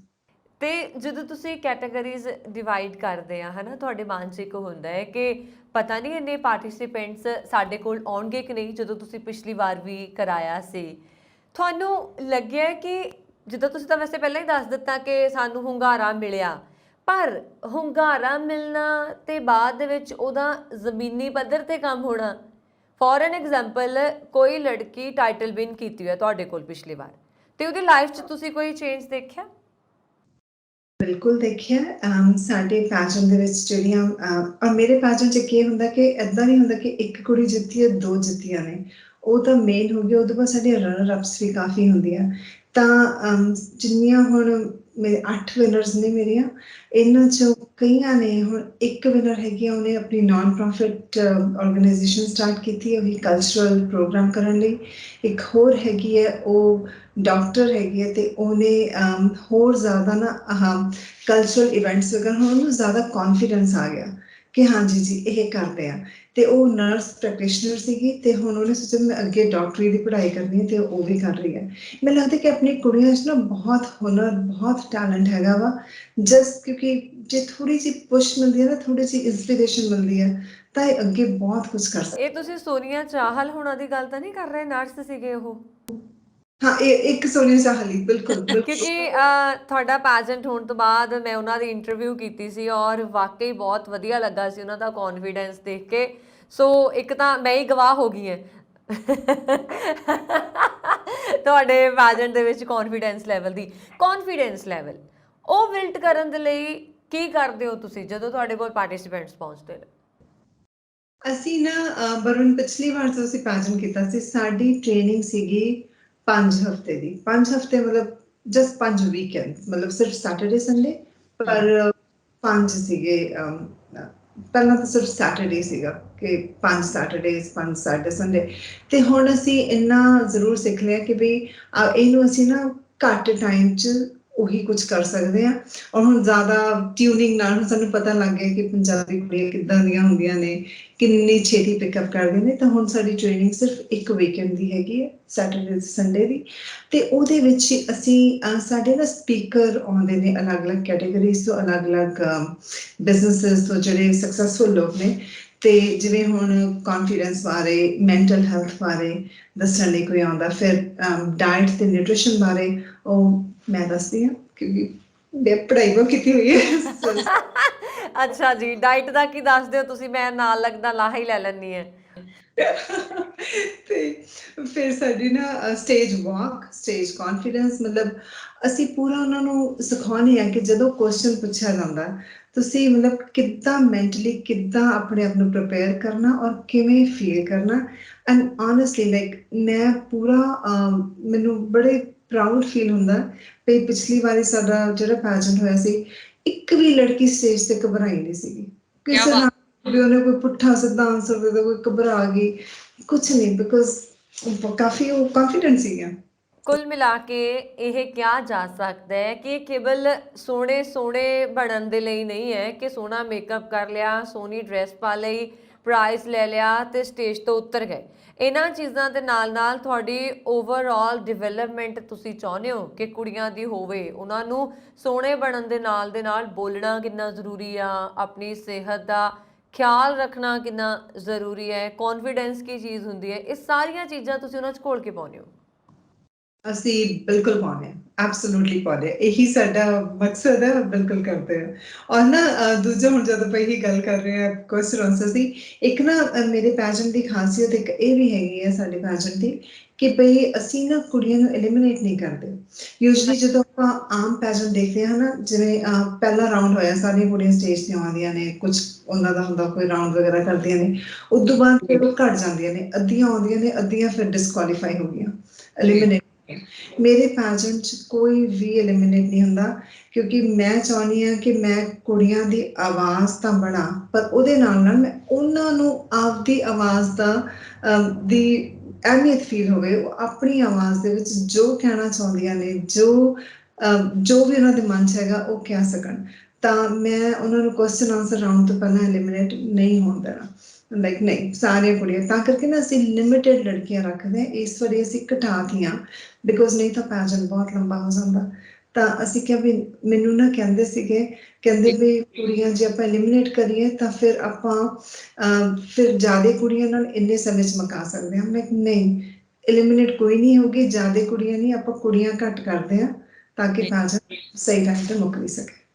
ਤੇ ਜਦੋਂ ਤੁਸੀਂ ਕੈਟਾਗਰੀਜ਼ ਡਿਵਾਈਡ ਕਰਦੇ ਆ, ਹੈ ਨਾ, ਤੁਹਾਡੇ ਮਨ 'ਚ ਇੱਕ ਹੁੰਦਾ ਹੈ ਕਿ ਪਤਾ ਨਹੀਂ ਇੰਨੇ ਪਾਰਟਿਸਿਪੈਂਟਸ ਸਾਡੇ ਕੋਲ ਆਉਣਗੇ ਕਿ ਨਹੀਂ। ਜਦੋਂ ਤੁਸੀਂ ਪਿਛਲੀ ਵਾਰ ਵੀ ਕਰਾਇਆ ਸੀ, ਤੁਹਾਨੂੰ ਲੱਗਿਆ ਕਿ ਜਿੱਦਾਂ ਤੁਸੀਂ ਤਾਂ ਵੈਸੇ ਪਹਿਲਾਂ ਹੀ ਦੱਸ ਦਿੱਤਾ ਕਿ ਸਾਨੂੰ ਹੁੰਗਾਰਾ ਮਿਲਿਆ, ਪਰ ਹੁੰਗਾਰਾ ਮਿਲਣਾ ਤੇ ਬਾਅਦ ਦੇ ਵਿੱਚ ਉਹਦਾ ਜ਼ਮੀਨੀ ਪੱਧਰ ਤੇ ਕੰਮ ਹੋਣਾ। ਫੋਰ ਐਨ ਐਗਜ਼ਾਮਪਲ, ਕੋਈ ਲੜਕੀ ਟਾਈਟਲ ਵਿਨ ਕੀਤੀ ਹੋਇਆ ਤੁਹਾਡੇ ਕੋਲ ਪਿਛਲੀ ਵਾਰ, ਤੇ ਉਹਦੀ ਲਾਈਫ 'ਚ ਤੁਸੀਂ ਕੋਈ ਚੇਂਜ ਦੇਖਿਆ? ਬਿਲਕੁਲ ਦੇਖਿਆ। ਸਾਡੇ ਪੈਜੈਂਟ ਦੇ ਵਿੱਚ ਜਿਹੜੀਆਂ ਮੇਰੇ ਪੈਜੈਂਟ 'ਚ ਕੀ ਹੁੰਦਾ ਕਿ ਇੱਦਾਂ ਨਹੀਂ ਹੁੰਦਾ ਕਿ ਇੱਕ ਕੁੜੀ ਜਿੱਤੀ ਹੈ, 2 ਜਿੱਤੀਆਂ ਨੇ। ਉਹ ਤਾਂ ਮੇਨ ਹੋ ਗਿਆ। ਉਹਦੇ ਬਾਅਦ ਸਾਡੀਆਂ ਰਨਰ ਅਪਸ ਵੀ ਕਾਫੀ ਹੁੰਦੀਆਂ। ਤਾਂ ਜਿੰਨੀਆਂ ਹੁਣ ਮੇਰੇ 8 ਵਿਨਰਸ ਨੇ ਮੇਰੀਆਂ। ਇਹਨਾਂ 'ਚੋਂ ਕਈਆਂ ਨੇ ਹੁਣ ਇੱਕ ਵਿਨਰ ਹੈਗੀ ਆ, ਉਹਨੇ ਆਪਣੀ ਨਾਨ ਪ੍ਰੋਫਿਟ ਆਰਗੇਨਾਈਜੇਸ਼ਨ ਸਟਾਰਟ ਕੀਤੀ ਹੈ, ਉਹੀ ਕਲਚਰਲ ਪ੍ਰੋਗਰਾਮ ਕਰਨ ਲਈ। ਇੱਕ ਹੋਰ ਹੈਗੀ ਹੈ, ਉਹ ਡਾਕਟਰ ਹੈਗੀ ਹੈ ਅਤੇ ਉਹਨੇ ਹੋਰ ਜ਼ਿਆਦਾ ਨਾ ਕਲਚਰਲ ਇਵੈਂਟਸ ਵਗੈਰਾ, ਹੁਣ ਉਹਨੂੰ ਜ਼ਿਆਦਾ ਕੌਨਫੀਡੈਂਸ ਆ ਗਿਆ ਕਿ ਹਾਂਜੀ ਜੀ ਇਹ ਕਰਦੇ ਆ। ਤੇ ਉਹ ਨਰਸ ਪ੍ਰੈਕਟੀਸ਼ਨਰ ਸੀਗੀ ਤੇ ਹੁਣ ਉਹਨੇ ਸੋਚਿਆ ਮੈਂ ਅੱਗੇ ਡਾਕਟਰੀ ਦੀ ਪੜ੍ਹਾਈ ਕਰਨੀ ਹੈ ਤੇ ਉਹ ਵੀ ਕਰ ਰਹੀ ਹੈ। ਮੈਨੂੰ ਲੱਗਦਾ ਕਿ ਆਪਣੀ ਕੁੜੀਆਂ 'ਚ ਨਾ ਬਹੁਤ ਹੁਨਰ, ਬਹੁਤ ਟੈਲੈਂਟ ਹੈਗਾ ਵਾ। ਜਸਟ ਕਿਉਂਕਿ ਜੇ ਥੋੜ੍ਹੀ ਜਿਹੀ ਪੁਸ਼ ਮਿਲਦੀ ਹੈ ਨਾ, ਥੋੜ੍ਹੀ ਜਿਹੀ ਇੰਸਪੀਰੇਸ਼ਨ ਮਿਲਦੀ ਹੈ, ਤਾਂ ਇਹ ਅੱਗੇ ਬਹੁਤ ਕੁਝ ਕਰ ਸਕਦਾ। ਇਹ ਤੁਸੀਂ ਸੋਨੀਆ ਚਾਹਲ ਹੋਣਾ ਦੀ ਗੱਲ ਤਾਂ ਨਹੀਂ ਕਰ ਰਹੇ? ਨਰਸ ਸੀਗੇ ਉਹ? ਹਾਂ, ਇਹ ਇੱਕ ਸੋਨੀਆ ਚਾਹਲ ਹੀ, ਬਿਲਕੁਲ ਬਿਲਕੁਲ। ਕਿਉਂਕਿ ਤੁਹਾਡਾ ਪੈਜੈਂਟ ਹੋਣ ਤੋਂ ਬਾਅਦ ਮੈਂ ਉਹਨਾਂ ਦੀ ਇੰਟਰਵਿਊ ਕੀਤੀ ਸੀ ਔਰ ਵਾਕਈ ਬਹੁਤ ਵਧੀਆ ਲੱਗਾ ਸੀ ਉਹਨਾਂ ਦਾ ਕੌਨਫੀਡੈਂਸ ਦੇਖ ਕੇ। ਸੋ ਇੱਕ ਤਾਂ ਮੈਂ ਹੀ ਗਵਾਹ ਹੋ ਗਈ ਹਾਂ ਤੁਹਾਡੇ ਪੈਜੈਂਟ ਦੇ ਵਿੱਚ ਕੌਨਫੀਡੈਂਸ ਲੈਵਲ ਦੀ। ਕੌਨਫੀਡੈਂਸ ਲੈਵਲ ਉਹ ਬਿਲਡ ਕਰਨ ਦੇ ਲਈ ਕੀ ਕਰਦੇ ਹੋ ਤੁਸੀਂ ਜਦੋਂ ਤੁਹਾਡੇ ਕੋਲ ਪਾਰਟਿਸਿਪੈਂਟਸ ਪਹੁੰਚਦੇ ਨੇ? ਅਸੀਂ ਨਾ ਵਰੁਣ, ਪਿਛਲੀ ਵਾਰ ਜਦੋਂ ਅਸੀਂ ਪੈਜੈਂਟ ਕੀਤਾ ਸੀ, ਸਾਡੀ ਟ੍ਰੇਨਿੰਗ ਸੀਗੀ 5 ਹਫ਼ਤੇ ਦੀ। 5 ਹਫ਼ਤੇ ਮਤਲਬ ਜਸਟ 5 ਵੀਕਐਂਡ, ਮਤਲਬ ਸਿਰਫ ਸੈਟਰਡੇ ਸੰਡੇ, ਪਰ 5 ਸੀਗੇ। ਪਹਿਲਾਂ ਤਾਂ ਸਿਰਫ ਸੈਟਰਡੇ ਸੀਗਾ ਕਿ 5 ਸੈਟਰਡੇਜ਼, 5 ਸੈਟਰਡੇ ਸੰਡੇ। ਤੇ ਹੁਣ ਅਸੀਂ ਇੰਨਾ ਜ਼ਰੂਰ ਸਿੱਖ ਲਿਆ ਕਿ ਵੀ ਇਹਨੂੰ ਅਸੀਂ ਨਾ ਘੱਟ ਟਾਈਮ 'ਚ ਉਹੀ ਕੁਝ ਕਰ ਸਕਦੇ ਹਾਂ। ਔਰ ਹੁਣ ਜ਼ਿਆਦਾ ਟਿਊਨਿੰਗ ਨਾਲ ਹੁਣ ਸਾਨੂੰ ਪਤਾ ਲੱਗ ਗਿਆ ਕਿ ਪੰਜਾਬੀ ਕੁੜੀਆਂ ਕਿੱਦਾਂ ਦੀਆਂ ਹੁੰਦੀਆਂ ਨੇ, ਕਿੰਨੀ ਛੇਤੀ ਪਿਕਅਪ ਕਰਦੇ ਨੇ। ਤਾਂ ਹੁਣ ਸਾਡੀ ਟ੍ਰੇਨਿੰਗ ਸਿਰਫ ਇੱਕ ਵੀਕਐਂਡ ਦੀ ਹੈਗੀ ਹੈ, ਸੈਟਰਡੇ ਸੰਡੇ ਦੀ। ਤੇ ਉਹਦੇ ਵਿੱਚ ਅਸੀਂ ਸਾਡੇ ਨਾ ਸਪੀਕਰ ਆਉਂਦੇ ਨੇ ਅਲੱਗ-ਅਲੱਗ ਕੈਟਾਗਰੀਜ਼ ਤੋਂ, ਅਲੱਗ-ਅਲੱਗ ਬਿਜ਼ਨਸਿਸ ਤੋਂ, ਜਿਹੜੇ ਸਕਸੈਸਫੁਲ ਲੋਕ ਨੇ। ਤੇ ਜਿਵੇਂ ਹੁਣ ਕੌਨਫੀਡੈਂਸ ਬਾਰੇ, ਮੈਂਟਲ ਹੈਲਥ ਬਾਰੇ ਦੱਸਣ ਲਈ ਕੋਈ ਆਉਂਦਾ, ਫਿਰ ਡਾਇਟ ਤੇ ਨਿਊਟ੍ਰੀਸ਼ਨ ਬਾਰੇ ਉਹ ਮੈਂ ਦੱਸਦੀ ਹਾਂ ਕਿਉਂਕਿ ਮੈਂ ਪੜ੍ਹਾਈ ਬਹੁਤ ਕੀਤੀ ਹੋਈ ਹੈ। ਅੱਛਾ ਜੀ, ਡਾਈਟ ਦਾ ਕੀ ਦੱਸਦੇ ਹੋ ਤੁਸੀਂ? ਮੈਂ ਨਾਲ ਲੱਗਦਾ ਲਾਹਾ ਹੀ ਲੈ ਲੈਂਦੀ ਹਾਂ। ਤੇ ਫਿਰ ਸਾਡੀ ਨਾ ਸਟੇਜ ਵਾਕ, ਸਟੇਜ ਕੌਨਫੀਡੈਂਸ, ਮਤਲਬ ਅਸੀਂ ਪੂਰਾ ਉਹਨਾਂ ਨੂੰ ਸਿਖਾਉਂਦੇ ਹਾਂ ਕਿ ਜਦੋਂ ਕੁਐਸਚਨ ਪੁੱਛਿਆ ਜਾਂਦਾ, ਤੁਸੀਂ ਮਤਲਬ ਕਿੱਦਾਂ ਮੈਂਟਲੀ, ਕਿੱਦਾਂ ਆਪਣੇ ਆਪ ਨੂੰ ਪ੍ਰਿਪੇਅਰ ਕਰਨਾ ਔਰ ਕਿਵੇਂ ਫੀਲ ਕਰਨਾ। ਐਂਡ ਔਨੈਸਟਲੀ ਲਾਈਕ ਮੈਂ ਪੂਰਾ ਮੈਨੂੰ ਬੜੇ ਪ੍ਰਾਊਡ ਫੀਲ ਹੁੰਦਾ ਵੀ ਪਿਛਲੀ ਵਾਰੀ ਸਾਡਾ ਜਿਹੜਾ ਪੈਜੈਂਟ ਹੋਇਆ ਸੀ, ਇੱਕ ਵੀ ਲੜਕੀ ਸਟੇਜ ਤੇ ਘਬਰਾਈ ਨਹੀਂ ਸੀਗੀ ਕਿਸੇ ਨਾਲ ਵੀ। ਉਹਨੇ ਕੋਈ ਪੁੱਠਾ ਸਿੱਧਾ ਆਂਸਰ ਦੇ ਦਿੱਤਾ, ਕੋਈ ਘਬਰਾ ਗਈ, ਕੁਛ ਨਹੀਂ, ਬਿਕੋਜ਼ ਕਾਫੀ ਉਹ ਕੌਨਫੀਡੈਂਟ ਸੀਗਾ। ਕੁੱਲ ਮਿਲਾ ਕੇ ਇਹ ਕਿਹਾ ਜਾ ਸਕਦਾ ਹੈ ਕਿ ਕੇਵਲ ਸੋਹਣੇ ਸੋਹਣੇ ਬਣਨ ਦੇ ਲਈ ਨਹੀਂ ਹੈ ਕਿ ਸੋਹਣਾ ਮੇਕਅਪ ਕਰ ਲਿਆ, ਸੋਹਣੀ ਡਰੈਸ ਪਾ ਲਈ, ਪ੍ਰਾਈਜ਼ ਲੈ ਲਿਆ ਤੇ ਸਟੇਜ ਤੋਂ ਉਤਰ ਗਏ। ਇਹਨਾਂ ਚੀਜ਼ਾਂ ਦੇ ਨਾਲ ਨਾਲ ਤੁਹਾਡੀ ਓਵਰਆਲ ਡਿਵੈਲਪਮੈਂਟ ਤੁਸੀਂ ਚਾਹੁੰਦੇ ਹੋ ਕਿ ਕੁੜੀਆਂ ਦੀ ਹੋਵੇ, ਉਹਨਾਂ ਨੂੰ ਸੋਹਣੇ ਬਣਨ ਦੇ ਨਾਲ ਬੋਲਣਾ ਕਿੰਨਾ ਜ਼ਰੂਰੀ ਆ, ਆਪਣੀ ਸਿਹਤ ਦਾ ਖਿਆਲ ਰੱਖਣਾ ਕਿੰਨਾ ਜ਼ਰੂਰੀ ਹੈ, ਕੌਨਫੀਡੈਂਸ ਕੀ ਚੀਜ਼ ਹੁੰਦੀ ਹੈ, ਇਹ ਸਾਰੀਆਂ ਚੀਜ਼ਾਂ ਤੁਸੀਂ ਉਹਨਾਂ 'ਚ ਘੋਲ ਕੇ ਪਾਉਂਦੇ ਹੋ। ਅਸੀਂ ਬਿਲਕੁਲ ਪਾਉਂਦੇ ਹਾਂ, ਐਬਸੋਲੂਟਲੀ ਪਾਉਂਦੇ ਹਾਂ, ਇਹੀ ਸਾਡਾ ਮਕਸਦ ਹੈ, ਬਿਲਕੁਲ ਕਰਦੇ ਹਾਂ। ਔਰ ਨਾ ਦੂਜਾ, ਹੁਣ ਜਦੋਂ ਆਪਾਂ ਇਹੀ ਗੱਲ ਕਰ ਰਹੇ ਹਾਂ ਕੁਐਸਚਨ ਆਨਸਰ ਦੀ, ਇੱਕ ਨਾ ਮੇਰੇ ਪੈਜੈਂਟ ਦੀ ਖਾਸੀਅਤ ਇੱਕ ਇਹ ਵੀ ਹੈਗੀ ਹੈ ਸਾਡੇ ਪੈਜੈਂਟ ਦੀ ਕਿ ਬਈ ਅਸੀਂ ਨਾ ਕੁੜੀਆਂ ਨੂੰ ਐਲੀਮੀਨੇਟ ਨਹੀਂ ਕਰਦੇ। ਯੂਜਲੀ ਜਦੋਂ ਆਪਾਂ ਆਮ ਪੈਜੈਂਟ ਦੇਖਦੇ ਹਾਂ ਨਾ, ਜਿਵੇਂ ਪਹਿਲਾ ਰਾਊਂਡ ਹੋਇਆ, ਸਾਰੀਆਂ ਕੁੜੀਆਂ ਸਟੇਜ 'ਤੇ ਆਉਂਦੀਆਂ ਨੇ, ਕੁਝ ਉਹਨਾਂ ਦਾ ਹੁੰਦਾ ਕੋਈ ਰਾਊਂਡ ਵਗੈਰਾ ਕਰਦੀਆਂ ਨੇ, ਉਸ ਤੋਂ ਬਾਅਦ ਫਿਰ ਉਹ ਘੱਟ ਜਾਂਦੀਆਂ ਨੇ, ਅੱਧੀਆਂ ਆਉਂਦੀਆਂ ਨੇ, ਅੱਧੀਆਂ ਫਿਰ ਡਿਸਕੁਆਲੀਫਾਈ ਹੋ ਗਈਆਂ, ਐਲੀਮੀਨੇਟ। ਮੇਰੇ ਪੈਜੈਂਟ 'ਚ ਕੋਈ ਵੀ ਐਲੀਮੀਨੇਟ ਨਹੀਂ ਹੁੰਦਾ ਕਿਉਂਕਿ ਮੈਂ ਚਾਹੁੰਦੀ ਹਾਂ ਕਿ ਮੈਂ ਕੁੜੀਆਂ ਦੀ ਆਵਾਜ਼ ਤਾਂ ਬਣਾ, ਪਰ ਉਹਦੇ ਨਾਲ ਨਾਲ ਮੈਂ ਉਹਨਾਂ ਨੂੰ ਆਪਦੀ ਆਵਾਜ਼ ਦੀ ਅਹਿਮੀਅਤ ਫੀਲ ਹੋਵੇ। ਉਹ ਆਪਣੀ ਆਵਾਜ਼ ਦੇ ਵਿੱਚ ਜੋ ਕਹਿਣਾ ਚਾਹੁੰਦੀਆਂ ਨੇ, ਜੋ ਵੀ ਉਹਨਾਂ ਦੇ ਮਨ 'ਚ ਹੈਗਾ ਉਹ ਕਹਿ ਸਕਣ। ਤਾਂ ਮੈਂ ਉਹਨਾਂ ਨੂੰ ਕੁਐਸਚਨ ਆਨਸਰ ਰਾਊਂਡ ਤੋਂ ਪਹਿਲਾਂ ਐਲੀਮੀਨੇਟ ਨਹੀਂ ਹੋਣ ਦੇਣਾ, ਲਾਈਕ ਨਹੀਂ, ਸਾਰੀਆਂ ਕੁੜੀਆਂ। ਤਾਂ ਕਰਕੇ ਨਾ ਅਸੀਂ ਲਿਮਿਟਿਡ ਲੜਕੀਆਂ ਰੱਖਦੇ ਹਾਂ, ਇਸ ਵਾਰੀ ਅਸੀਂ ਘਟਾਤੀਆਂ ਬਿਕੋਜ਼ ਨਹੀਂ ਤਾਂ ਪੈਜੈਂਟ ਬਹੁਤ ਲੰਬਾ ਹੋ ਜਾਂਦਾ। ਤਾਂ ਅਸੀਂ ਕਿਹਾ ਵੀ, ਮੈਨੂੰ ਨਾ ਕਹਿੰਦੇ ਸੀਗੇ, ਕਹਿੰਦੇ ਵੀ ਕੁੜੀਆਂ ਜੇ ਆਪਾਂ ਐਲੀਮੀਨੇਟ ਕਰੀਏ ਤਾਂ ਫਿਰ ਆਪਾਂ ਫਿਰ ਜ਼ਿਆਦਾ ਕੁੜੀਆਂ ਨਾਲ ਇੰਨੇ ਸਮੇਂ 'ਚ ਮੁਕਾ ਸਕਦੇ ਹਾਂ। ਮੈਂ ਨਹੀਂ, ਐਲੀਮੀਨੇਟ ਕੋਈ ਨਹੀਂ ਹੋਗੀ, ਜ਼ਿਆਦਾ ਕੁੜੀਆਂ ਨਹੀਂ, ਆਪਾਂ ਕੁੜੀਆਂ ਘੱਟ ਕਰਦੇ ਹਾਂ ਤਾਂ ਕਿ ਪੈਜੈਂਟ ਸਹੀ ਟਾਈਮ 'ਤੇ ਮੁੱਕ ਵੀ ਸਕੇ।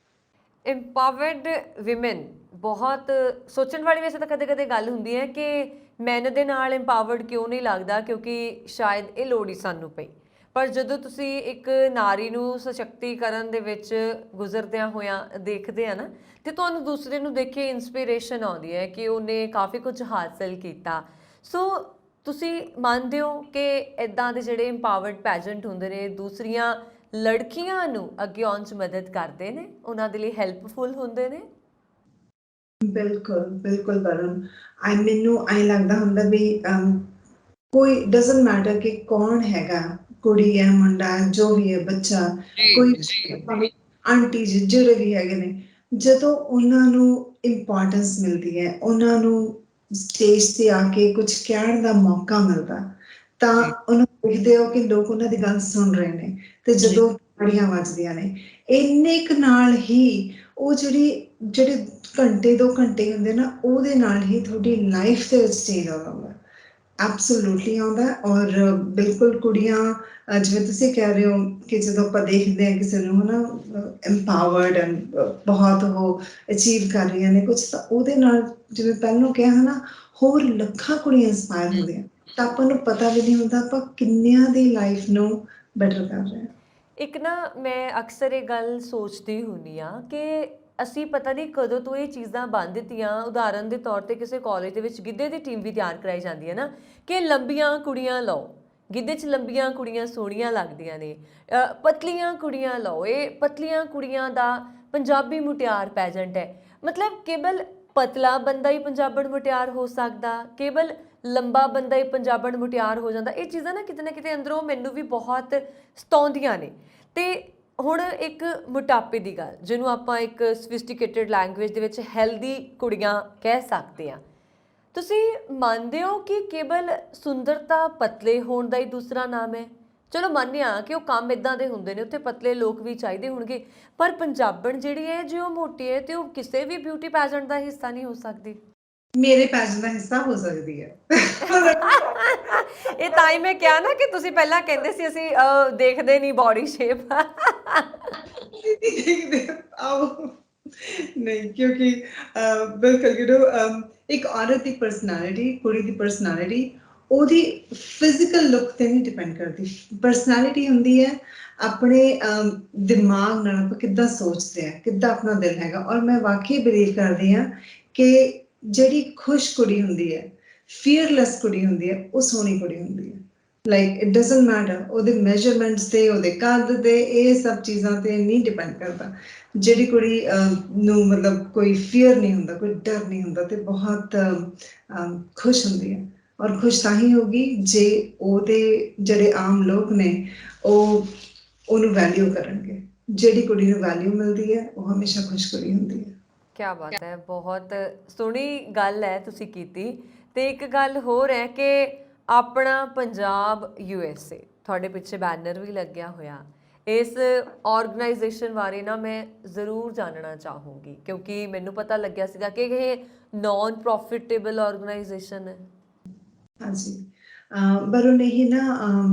ਇੰਪਾਵਰਡ ਵਿਮਨ ਬਹੁਤ ਸੋਚਣ ਵਾਲੀ ਵੈਸੇ ਤਾਂ ਕਦੇ ਕਦੇ ਗੱਲ ਹੁੰਦੀ ਹੈ ਕਿ ਮੈਨ ਦੇ ਨਾਲ ਇੰਪਾਵਰਡ ਕਿਉਂ ਨਹੀਂ ਲੱਗਦਾ, ਕਿਉਂਕਿ ਸ਼ਾਇਦ ਇਹ ਲੋੜ ਹੀ ਸਾਨੂੰ ਪਈ। ਪਰ ਜਦੋਂ ਤੁਸੀਂ ਇੱਕ ਨਾਰੀ ਨੂੰ ਸਸ਼ਕਤੀਕਰਨ ਦੇ ਵਿੱਚ ਗੁਜ਼ਰਦਿਆਂ ਹੋਇਆਂ ਦੇਖਦੇ ਆ ਨਾ, ਤੇ ਤੁਹਾਨੂੰ ਦੂਸਰੇ ਨੂੰ ਦੇਖ ਕੇ ਇੰਸਪੀਰੇਸ਼ਨ ਆਉਂਦੀ ਹੈ ਕਿ ਉਹਨੇ ਕਾਫੀ ਕੁਝ ਹਾਸਲ ਕੀਤਾ। ਸੋ ਤੁਸੀਂ ਮੰਨਦੇ ਹੋ ਕਿ ਇੱਦਾਂ ਦੇ ਜਿਹੜੇ ਇੰਪਾਵਰਡ ਪੈਜੈਂਟ ਹੁੰਦੇ ਨੇ, ਦੂਸਰੀਆਂ ਲੜਕੀਆਂ ਨੂੰ ਅੱਗੇ ਆਉਣ 'ਚ ਮਦਦ ਕਰਦੇ ਨੇ, ਉਹਨਾਂ ਦੇ ਲਈ ਹੈਲਪਫੁਲ ਹੁੰਦੇ ਨੇ? ਬਿਲਕੁਲ ਬਿਲਕੁਲ ਵਰੁਣ, ਮੈਨੂੰ ਐਂ ਲੱਗਦਾ ਹੁੰਦਾ ਵੀ ਕੋਈ ਡਜ਼ਨਟ ਮੈਟਰ ਕਿ ਕੌਣ ਹੈਗਾ, ਕੁੜੀ ਹੈ ਮੁੰਡਾ ਹੈ, ਜੋ ਵੀ ਹੈ ਬੱਚਾ, ਕੋਈ ਭਾਵੇਂ ਆਂਟੀ ਜੀ ਜਿਹੜੇ ਵੀ ਹੈਗੇ ਨੇ, ਜਦੋਂ ਉਹਨਾਂ ਨੂੰ ਇੰਪੋਰਟੈਂਸ ਮਿਲਦੀ ਹੈ, ਉਹਨਾਂ ਨੂੰ ਸਟੇਜ ਤੇ ਆ ਕੇ ਕੁਝ ਕਹਿਣ ਦਾ ਮੌਕਾ ਮਿਲਦਾ, ਤਾਂ ਉਹਨਾਂ ਦੇਖਦੇ ਹੋ ਕਿ ਲੋਕ ਉਹਨਾਂ ਦੀ ਗੱਲ ਸੁਣ ਰਹੇ ਨੇ, ਤੇ ਜਦੋਂ ਤਾੜੀਆਂ ਵੱਜਦੀਆਂ ਨੇ, ਇੰਨੇ ਕੁ ਨਾਲ ਹੀ ਉਹ ਜਿਹੜੇ ਘੰਟੇ 2 ਘੰਟੇ ਹੁੰਦੇ ਨਾ, ਉਹਦੇ ਨਾਲ ਹੀ ਤੁਹਾਡੀ ਲਾਈਫ ਦੇ ਵਿੱਚ ਚੇਂਜ ਆਉਂਦਾ, ਐਬਸੋਲੂਟਲੀ ਆਉਂਦਾ। ਔਰ ਬਿਲਕੁਲ ਕੁੜੀਆਂ, ਜਿਵੇਂ ਤੁਸੀਂ ਕਹਿ ਰਹੇ ਹੋ ਕਿ ਜਦੋਂ ਆਪਾਂ ਦੇਖਦੇ ਹਾਂ ਕਿਸੇ ਨੂੰ ਹਨਾ ਐਮਪਾਵਰਡ ਐਂਡ ਬਹੁਤ ਉਹ ਅਚੀਵ ਕਰ ਰਹੀਆਂ ਨੇ ਕੁਝ, ਤਾਂ ਉਹਦੇ ਨਾਲ ਜਿਵੇਂ ਪਹਿਲਾਂ ਕਿਹਾ ਹਨਾ, ਹੋਰ ਲੱਖਾਂ ਕੁੜੀਆਂ ਇੰਸਪਾਇਰ ਹੁੰਦੀਆਂ, ਤਾਂ ਆਪਾਂ ਨੂੰ ਪਤਾ ਵੀ ਨਹੀਂ ਹੁੰਦਾ ਆਪਾਂ ਕਿੰਨਿਆਂ ਦੀ ਲਾਈਫ ਨੂੰ ਬੈਟਰ ਕਰ ਰਹੇ ਹਾਂ। ਇੱਕ ਨਾ ਮੈਂ ਅਕਸਰ ਇਹ ਗੱਲ ਸੋਚਦੀ ਹੁੰਦੀ ਹਾਂ ਕਿ ਅਸੀਂ ਪਤਾ ਨਹੀਂ ਕਦੋਂ ਤੋਂ ਇਹ ਚੀਜ਼ਾਂ ਬੰਨ੍ਹ ਦਿੱਤੀਆਂ। ਉਦਾਹਰਨ ਦੇ ਤੌਰ 'ਤੇ ਕਿਸੇ ਕਾਲਜ ਦੇ ਵਿੱਚ ਗਿੱਧੇ ਦੀ ਟੀਮ ਵੀ ਤਿਆਰ ਕਰਾਈ ਜਾਂਦੀ ਹੈ ਨਾ, ਕਿ ਲੰਬੀਆਂ ਕੁੜੀਆਂ ਲਓ, ਗਿੱਧੇ 'ਚ ਲੰਬੀਆਂ ਕੁੜੀਆਂ ਸੋਹਣੀਆਂ ਲੱਗਦੀਆਂ ਨੇ, ਪਤਲੀਆਂ ਕੁੜੀਆਂ ਲਓ, ਇਹ ਪਤਲੀਆਂ ਕੁੜੀਆਂ ਦਾ ਪੰਜਾਬੀ ਮੁਟਿਆਰ ਪੈਜੈਂਟ ਹੈ। ਮਤਲਬ ਕੇਵਲ ਪਤਲਾ ਬੰਦਾ ਹੀ ਪੰਜਾਬਣ ਮੁਟਿਆਰ ਹੋ ਸਕਦਾ, ਕੇਵਲ ਲੰਬਾ ਬੰਦਾ ਹੀ ਪੰਜਾਬਣ ਮੁਟਿਆਰ ਹੋ ਜਾਂਦਾ। ਇਹ ਚੀਜ਼ਾਂ ਨਾ ਕਿਤੇ ਅੰਦਰੋਂ ਮੈਨੂੰ ਵੀ ਬਹੁਤ ਸਤਾਉਂਦੀਆਂ ਨੇ। ਤੇ ਹੁਣ ਇੱਕ ਮੋਟਾਪੇ ਦੀ ਗੱਲ, ਜਿਹਨੂੰ ਆਪਾਂ ਇੱਕ ਸਫਿਸਟੀਕੇਟਡ ਲੈਂਗੁਏਜ ਦੇ ਵਿੱਚ ਹੈਲਦੀ ਕੁੜੀਆਂ ਕਹਿ ਸਕਦੇ ਹਾਂ, ਤੁਸੀਂ ਮੰਨਦੇ ਹੋ ਕਿ ਕੇਵਲ ਸੁੰਦਰਤਾ ਪਤਲੇ ਹੋਣ ਦਾ ਹੀ ਦੂਸਰਾ ਨਾਮ ਹੈ? ਚਲੋ ਮੰਨਿਆ ਕਿ ਉਹ ਕੰਮ ਇੱਦਾਂ ਦੇ ਹੁੰਦੇ ਨੇ, ਉੱਥੇ ਪਤਲੇ ਲੋਕ ਵੀ ਚਾਹੀਦੇ ਹੋਣਗੇ, ਪਰ ਪੰਜਾਬਣ ਜਿਹੜੀ ਹੈ ਜੇ ਉਹ ਮੋਟੀ ਹੈ ਤੇ ਉਹ ਕਿਸੇ ਵੀ ਬਿਊਟੀ ਪੈਜੈਂਟ ਦਾ ਹਿੱਸਾ ਨਹੀਂ ਹੋ ਸਕਦੀ। ਮੇਰੇ ਪੈਜੈਂਟ ਦਾ ਹਿੱਸਾ ਹੋ ਸਕਦੀ ਹੈ। ਇਹ ਤਾਂ ਹੀ ਮੈਂ ਕਿਹਾ ਨਾ ਕਿ ਤੁਸੀਂ ਪਹਿਲਾਂ ਕਹਿੰਦੇ ਸੀ ਅਸੀਂ ਦੇਖਦੇ ਨਹੀਂ ਬੋਡੀ ਸ਼ੇਪ। ਨਹੀਂ, ਕਿਉਂਕਿ ਬਿਲਕੁਲ ਇੱਕ ਔਰਤ ਦੀ ਪਰਸਨੈਲਿਟੀ, ਕੁੜੀ ਦੀ ਪਰਸਨੈਲਿਟੀ ਉਹਦੀ ਫਿਜ਼ੀਕਲ ਲੁੱਕ ਤੇ ਨਹੀਂ ਡਿਪੈਂਡ ਕਰਦੀ। ਪਰਸਨੈਲਿਟੀ ਹੁੰਦੀ ਹੈ ਆਪਣੇ ਦਿਮਾਗ ਨਾਲ ਆਪਾਂ ਕਿੱਦਾਂ ਸੋਚਦੇ ਹਾਂ, ਕਿੱਦਾਂ ਆਪਣਾ ਦਿਲ ਹੈਗਾ। ਔਰ ਮੈਂ ਵਾਕਈ ਬਿਲੀਵ ਕਰਦੀ ਹਾਂ ਕਿ ਜਿਹੜੀ ਖੁਸ਼ ਕੁੜੀ ਹੁੰਦੀ ਹੈ, ਫੀਅਰਲੈਸ ਕੁੜੀ ਹੁੰਦੀ ਹੈ, ਉਹ ਸੋਹਣੀ ਕੁੜੀ ਹੁੰਦੀ ਹੈ। ਲਾਈਕ ਇਟ ਡਜ਼ਨਟ ਮੈਟਰ ਉਹਦੇ ਮੈਜਰਮੈਂਟਸ ਤੇ, ਉਹਦੇ ਕੱਦ ਤੇ, ਇਹ ਸਭ ਚੀਜ਼ਾਂ ਤੇ ਨਹੀਂ ਡਿਪੈਂਡ ਕਰਦਾ। ਜਿਹੜੀ ਕੁੜੀ ਨੂੰ ਮਤਲਬ ਕੋਈ ਫੀਅਰ ਨਹੀਂ ਹੁੰਦਾ, ਕੋਈ ਡਰ ਨਹੀਂ ਹੁੰਦਾ, ਤੇ ਬਹੁਤ ਖੁਸ਼ ਹੁੰਦੀ ਹੈ। ਔਰ ਖੁਸ਼ ਤਾਂ ਹੀ ਹੋਗੀ ਜੇ ਉਹਦੇ ਜਿਹੜੇ ਆਮ ਲੋਕ ਨੇ ਉਹ ਉਹਨੂੰ ਵੈਲਿਊ ਕਰਨਗੇ। ਜਿਹੜੀ ਕੁੜੀ ਨੂੰ ਵੈਲਿਊ ਮਿਲਦੀ ਹੈ ਉਹ ਹਮੇਸ਼ਾ ਖੁਸ਼ ਕੁੜੀ ਹੁੰਦੀ ਹੈ। ਕਿਆ ਬਾਤ ਹੈ, ਬਹੁਤ ਸੋਹਣੀ ਗੱਲ ਹੈ ਤੁਸੀਂ ਕੀਤੀ। ਤੇ ਇੱਕ ਗੱਲ ਹੋਰ ਹੈ ਕਿ ਆਪਣਾ ਪੰਜਾਬ USA, ਤੁਹਾਡੇ ਪਿੱਛੇ ਬੈਨਰ ਵੀ ਲੱਗਿਆ ਹੋਇਆ, ਇਸ ਆਰਗੇਨਾਈਜੇਸ਼ਨ ਬਾਰੇ ਨਾ ਮੈਂ ਜ਼ਰੂਰ ਜਾਣਨਾ ਚਾਹੂੰਗੀ, ਕਿਉਂਕਿ ਮੈਨੂੰ ਪਤਾ ਲੱਗਿਆ ਸੀਗਾ ਕਿ ਇਹ ਨੋਨ ਪ੍ਰੋਫਿਟੇਬਲ ਆਰਗੇਨਾਈਜੇਸ਼ਨ ਹੈ। ਹਾਂਜੀ, ਵਰੁਣ, ਇਹ ਨਾ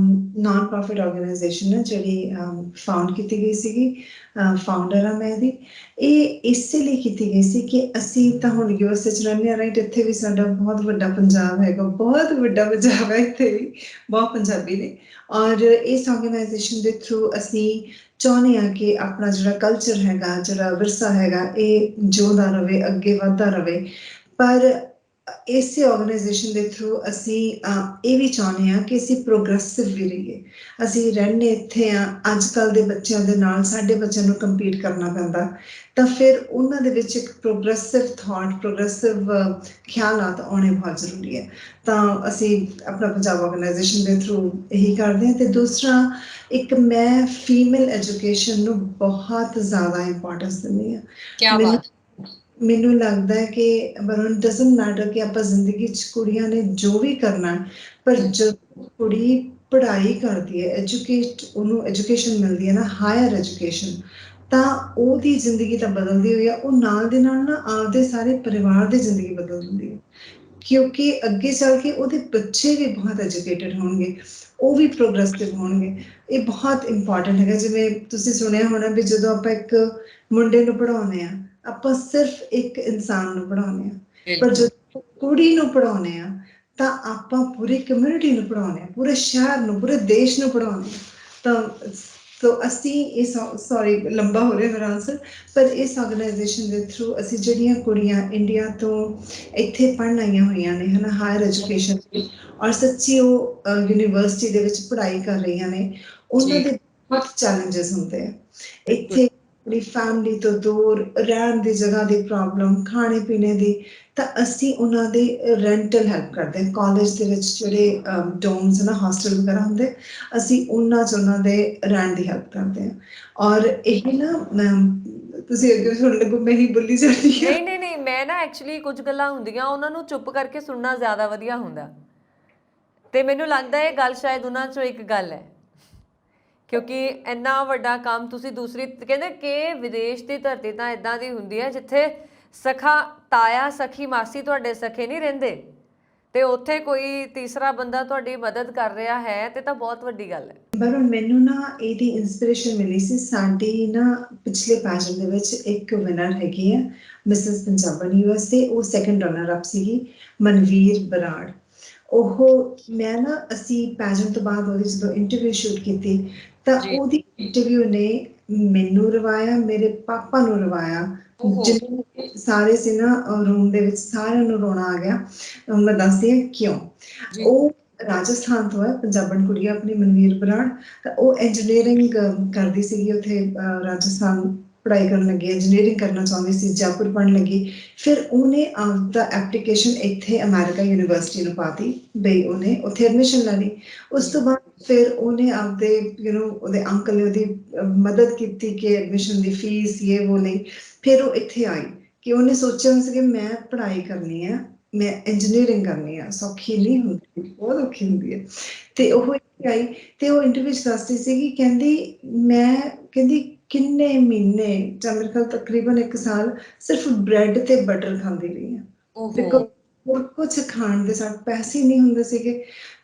ਨੋਨ ਪ੍ਰੋਫਿਟ ਆਰਗੇਨਾਈਜੇਸ਼ਨ ਹੈ ਜਿਹੜੀ ਫਾਊਂਡ ਕੀਤੀ ਗਈ ਸੀਗੀ। ਫਾਊਂਡਰ ਆ ਮੈਂ ਇਹਦੀ। ਇਹ ਇਸੇ ਲਈ ਕੀਤੀ ਗਈ ਸੀ ਕਿ ਅਸੀਂ ਤਾਂ ਹੁਣ USA 'ਚ ਰਹਿੰਦੇ ਹਾਂ, ਰਾਈਟ? ਇੱਥੇ ਵੀ ਸਾਡਾ ਬਹੁਤ ਵੱਡਾ ਪੰਜਾਬ ਹੈਗਾ, ਬਹੁਤ ਵੱਡਾ ਪੰਜਾਬ ਹੈ, ਇੱਥੇ ਵੀ ਬਹੁਤ ਪੰਜਾਬੀ ਨੇ। ਔਰ ਇਸ ਆਰਗੇਨਾਈਜੇਸ਼ਨ ਦੇ ਥਰੂ ਅਸੀਂ ਚਾਹੁੰਦੇ ਹਾਂ ਕਿ ਆਪਣਾ ਜਿਹੜਾ ਕਲਚਰ ਹੈਗਾ, ਜਿਹੜਾ ਵਿਰਸਾ ਹੈਗਾ, ਇਹ ਜਿਉਂਦਾ ਰਹੇ, ਅੱਗੇ ਵੱਧਦਾ ਰਹੇ। ਪਰ ਇਸੇ ਆਰਗੇਨਾਈਜੇਸ਼ਨ ਦੇ ਥਰੂ ਅਸੀਂ ਇਹ ਵੀ ਚਾਹੁੰਦੇ ਹਾਂ ਕਿ ਅਸੀਂ ਪ੍ਰੋਗਰੈਸਿਵ ਵੀ ਰਹੀਏ। ਅਸੀਂ ਰਹਿੰਦੇ ਇੱਥੇ ਹਾਂ, ਅੱਜ ਕੱਲ੍ਹ ਦੇ ਬੱਚਿਆਂ ਦੇ ਨਾਲ ਸਾਡੇ ਬੱਚਿਆਂ ਨੂੰ ਕੰਪੀਟ ਕਰਨਾ ਪੈਂਦਾ, ਤਾਂ ਫਿਰ ਉਹਨਾਂ ਦੇ ਵਿੱਚ ਇੱਕ ਪ੍ਰੋਗਰੈਸਿਵ ਥਾਟ, ਪ੍ਰੋਗਰੈਸਿਵ ਖਿਆਲਾਤ ਆਉਣੇ ਬਹੁਤ ਜ਼ਰੂਰੀ ਹੈ। ਤਾਂ ਅਸੀਂ ਆਪਣਾ ਪੰਜਾਬ ਆਰਗੇਨਾਈਜੇਸ਼ਨ ਦੇ ਥਰੂ ਇਹੀ ਕਰਦੇ ਹਾਂ। ਅਤੇ ਦੂਸਰਾ, ਇੱਕ ਮੈਂ ਫੀਮੇਲ ਐਜੂਕੇਸ਼ਨ ਨੂੰ ਬਹੁਤ ਜ਼ਿਆਦਾ ਇੰਪੋਰਟੈਂਸ ਦਿੰਦੀ ਹਾਂ। ਮੈਨੂੰ ਲੱਗਦਾ ਹੈ ਕਿ ਵਰੁਣ, ਡਜ਼ਨਟ ਮੈਟਰ ਕਿ ਆਪਾਂ ਜ਼ਿੰਦਗੀ 'ਚ ਕੁੜੀਆਂ ਨੇ ਜੋ ਵੀ ਕਰਨਾ, ਪਰ ਜਦੋਂ ਕੁੜੀ ਪੜ੍ਹਾਈ ਕਰਦੀ ਹੈ, ਉਹਨੂੰ ਐਜੂਕੇਸ਼ਨ ਮਿਲਦੀ ਹੈ ਨਾ, ਹਾਇਰ ਐਜੂਕੇਸ਼ਨ, ਤਾਂ ਉਹਦੀ ਜ਼ਿੰਦਗੀ ਤਾਂ ਬਦਲਦੀ ਹੋਈ ਆ, ਉਹ ਨਾਲ ਦੇ ਨਾਲ ਨਾ ਆਪਦੇ ਸਾਰੇ ਪਰਿਵਾਰ ਦੀ ਜ਼ਿੰਦਗੀ ਬਦਲ ਦਿੰਦੀ ਹੈ। ਕਿਉਂਕਿ ਅੱਗੇ ਚੱਲ ਕੇ ਉਹਦੇ ਬੱਚੇ ਵੀ ਬਹੁਤ ਐਜੂਕੇਟਡ ਹੋਣਗੇ, ਉਹ ਵੀ ਪ੍ਰੋਗਰੈਸਿਵ ਹੋਣਗੇ। ਇਹ ਬਹੁਤ ਇੰਪੋਰਟੈਂਟ ਹੈਗਾ। ਜਿਵੇਂ ਤੁਸੀਂ ਸੁਣਿਆ ਹੋਣਾ ਵੀ ਜਦੋਂ ਆਪਾਂ ਇੱਕ ਮੁੰਡੇ ਨੂੰ ਪੜ੍ਹਾਉਂਦੇ ਹਾਂ, ਆਪਾਂ ਸਿਰਫ ਇੱਕ ਇਨਸਾਨ ਨੂੰ ਪੜ੍ਹਾਉਂਦੇ ਹਾਂ, ਪਰ ਜਦੋਂ ਕੁੜੀ ਨੂੰ ਪੜ੍ਹਾਉਂਦੇ ਹਾਂ ਤਾਂ ਆਪਾਂ ਪੂਰੀ ਕਮਿਊਨਿਟੀ ਨੂੰ ਪੜ੍ਹਾਉਂਦੇ ਹਾਂ, ਪੂਰੇ ਸ਼ਹਿਰ ਨੂੰ, ਪੂਰੇ ਦੇਸ਼ ਨੂੰ ਪੜ੍ਹਾਉਂਦੇ ਹਾਂ। ਤਾਂ ਅਸੀਂ ਇਸ ਸੌਰੀ ਲੰਬਾ ਹੋ ਰਿਹਾ ਮੇਰਾ ਆਨਸਰ, ਪਰ ਇਸ ਆਰਗੇਨਾਈਜੇਸ਼ਨ ਦੇ ਥਰੂ ਅਸੀਂ ਜਿਹੜੀਆਂ ਕੁੜੀਆਂ ਇੰਡੀਆ ਤੋਂ ਇੱਥੇ ਪੜ੍ਹਨ ਆਈਆਂ ਹੋਈਆਂ ਨੇ, ਹੈ ਨਾ, ਹਾਇਰ ਐਜੂਕੇਸ਼ਨ, ਔਰ ਸੱਚੀ ਉਹ ਯੂਨੀਵਰਸਿਟੀ ਦੇ ਵਿੱਚ ਪੜ੍ਹਾਈ ਕਰ ਰਹੀਆਂ ਨੇ, ਉਹਨਾਂ ਦੇ ਬਹੁਤ ਚੈਲੰਜਸ ਹੁੰਦੇ ਆ ਬਿਲਕੁਲ ਇੱਥੇ, ਆਪਣੀ ਫੈਮਿਲੀ ਤੋਂ ਦੂਰ, ਰਹਿਣ ਦੀ ਜਗ੍ਹਾ ਦੀ ਪ੍ਰੋਬਲਮ, ਖਾਣੇ ਪੀਣੇ ਦੀ। ਤਾਂ ਅਸੀਂ ਉਹਨਾਂ ਦੇ ਰੈਂਟਲ ਹੈਲਪ ਕਰਦੇ ਹਾਂ। ਕਾਲਜ ਦੇ ਵਿੱਚ ਜਿਹੜੇ ਡੋਮਸ ਨਾ, ਹੋਸਟਲ ਵਗੈਰਾ ਹੁੰਦੇ, ਅਸੀਂ ਉਹਨਾਂ ਦੇ ਰਹਿਣ ਦੀ ਹੈਲਪ ਕਰਦੇ ਹਾਂ। ਔਰ ਇਹ ਨਾ ਤੁਸੀਂ ਅੱਗੇ ਸੁਣ ਲੱਗੋ ਮੈਂ ਹੀ ਬੋਲੀ ਜਾਂਦੀ ਹਾਂ। ਨਹੀਂ ਨਹੀਂ ਨਹੀਂ, ਮੈਂ ਨਾ ਐਕਚੁਅਲੀ ਕੁਝ ਗੱਲਾਂ ਹੁੰਦੀਆਂ ਉਹਨਾਂ ਨੂੰ ਚੁੱਪ ਕਰਕੇ ਸੁਣਨਾ ਜ਼ਿਆਦਾ ਵਧੀਆ ਹੁੰਦਾ, ਤੇ ਮੈਨੂੰ ਲੱਗਦਾ ਇਹ ਗੱਲ ਸ਼ਾਇਦ ਉਹਨਾਂ ਚੋਂ ਇੱਕ ਗੱਲ ਹੈ, ਕਿਉਂਕਿ ਇੰਨਾ ਵੱਡਾ ਕੰਮ ਤੁਸੀਂ ਦੂਸਰੀ, ਕਹਿੰਦੇ ਕਿ ਵਿਦੇਸ਼ ਦੀ ਧਰਤੀ ਤਾਂ ਇਦਾਂ ਦੀ ਹੁੰਦੀ ਹੈ ਜਿੱਥੇ ਸਖਾ ਤਾਇਆ ਸਖੀ ਮਾਸੀ ਤੁਹਾਡੇ ਸਖੇ ਨਹੀਂ ਰਹਿੰਦੇ, ਤੇ ਉੱਥੇ ਕੋਈ ਤੀਸਰਾ ਬੰਦਾ ਤੁਹਾਡੀ ਮਦਦ ਕਰ ਰਿਹਾ ਹੈ ਤੇ ਤਾਂ ਬਹੁਤ ਵੱਡੀ ਗੱਲ ਹੈ। ਪਰ ਮੈਨੂੰ ਨਾ ਇਹਦੀ ਇੰਸਪੀਰੇਸ਼ਨ ਮਿਲੀ ਸੀ, ਸਾਡੀ ਨਾ ਪਿਛਲੇ ਪੈਜਨ ਦੇ ਵਿੱਚ ਇੱਕ ਵਿਨਰ ਹੈਗੀ ਹੈ, ਮਿਸਿਸ ਪੰਜਾਬਣ ਯੂਐਸ ਦੇ, ਉਹ ਸੈਕੰਡ ਰਨਰ ਅਪ ਸੀਗੀ, ਮਨਵੀਰ ਬਰਾੜ। ਉਹ ਮੈਂ ਨਾ, ਅਸੀਂ ਪੈਜਨ ਤੋਂ ਬਾਅਦ ਉਹਦੀ ਜਦੋਂ ਇੰਟਰਵਿਊ ਸ਼ੂਟ ਕੀਤੀ, ਤਾਂ ਜੀ। ਉਹਦੀ ਇੰਟਰਵਿਊ ਨੇ ਮੈਨੂੰ ਰਵਾਇਆ, ਮੇਰੇ ਪਾਪਾ ਨੂੰ ਰਵਾਇਆ, ਓਹੋ। ਜਿੰਨੇ ਸਾਰੇ ਸੀ ਨਾ ਰੂਮ ਦੇ ਵਿੱਚ, ਸਾਰਿਆਂ ਨੂੰ ਰੋਣਾ ਆ ਗਿਆ। ਮੈਂ ਦੱਸਦੀ ਹਾਂ ਕਿਉਂ। ਜੀ। ਉਹ ਰਾਜਸਥਾਨ ਤੋਂ ਹੈ, ਪੰਜਾਬਣ ਕੁੜੀ ਆ ਆਪਣੀ, ਮਨਵੀਰ ਬਰਾੜ। ਤਾਂ ਉਹ ਇੰਜੀਨੀਅਰਿੰਗ ਕਰਦੀ ਸੀਗੀ ਉੱਥੇ, ਰਾਜਸਥਾਨ ਪੜ੍ਹਾਈ ਕਰਨ ਲੱਗੀ, ਇੰਜੀਨੀਅਰਿੰਗ ਕਰਨਾ ਚਾਹੁੰਦੀ ਸੀ, ਜੈਪੁਰ ਪੜ੍ਹਨ ਲੱਗੀ। ਫਿਰ ਉਹਨੇ ਆਪਦਾ ਐਪਲੀਕੇਸ਼ਨ ਇੱਥੇ ਅਮਰੀਕਾ ਯੂਨੀਵਰਸਿਟੀ ਨੂੰ ਪਾਤੀ, ਬਈ ਉਹਨੇ ਉੱਥੇ ਐਡਮਿਸ਼ਨ ਲੈ ਲਈ। ਉਸ ਤੋਂ ਬਾਅਦ ਫਿਰ ਉਹਨੇ ਆਪਦੇ ਉਹਦੇ ਅੰਕਲ ਨੇ ਉਹਦੀ ਮਦਦ ਕੀਤੀ ਕਿ ਐਡਮਿਸ਼ਨ ਦੀ ਫੀਸ ਇਹ ਉਹ ਲਈ। ਫਿਰ ਉਹ ਇੱਥੇ ਆਈ, ਕਿ ਉਹਨੇ ਸੋਚਿਆ ਸੀ ਕਿ ਮੈਂ ਪੜ੍ਹਾਈ ਕਰਨੀ ਹੈ, ਮੈਂ ਇੰਜੀਨੀਅਰਿੰਗ ਕਰਨੀ ਆ, ਸੌਖੀ ਨਹੀਂ ਹੁੰਦੀ, ਬਹੁਤ ਔਖੀ ਹੁੰਦੀ ਹੈ। ਤੇ ਉਹ ਇੱਥੇ ਆਈ, ਤੇ ਉਹ ਇੰਟਰਵਿਊ 'ਚ ਦੱਸਦੀ ਸੀਗੀ, ਕਹਿੰਦੀ ਕਿੰਨੇ ਮਹੀਨੇ ਜਾਂ ਮੇਰੇ ਖਿਆਲ ਤਕਰੀਬਨ 1 ਸਾਲ ਸਿਰਫ ਬ੍ਰੈਡ ਤੇ ਬਟਰ ਖਾਂਦੀ ਰਹੀ ਹਾਂ। ਓਹੋ। ਹੋਰ ਕੁਝ ਖਾਣ ਦੇ ਸਾਡੇ ਪੈਸੇ ਨਹੀਂ ਹੁੰਦੇ ਸੀਗੇ।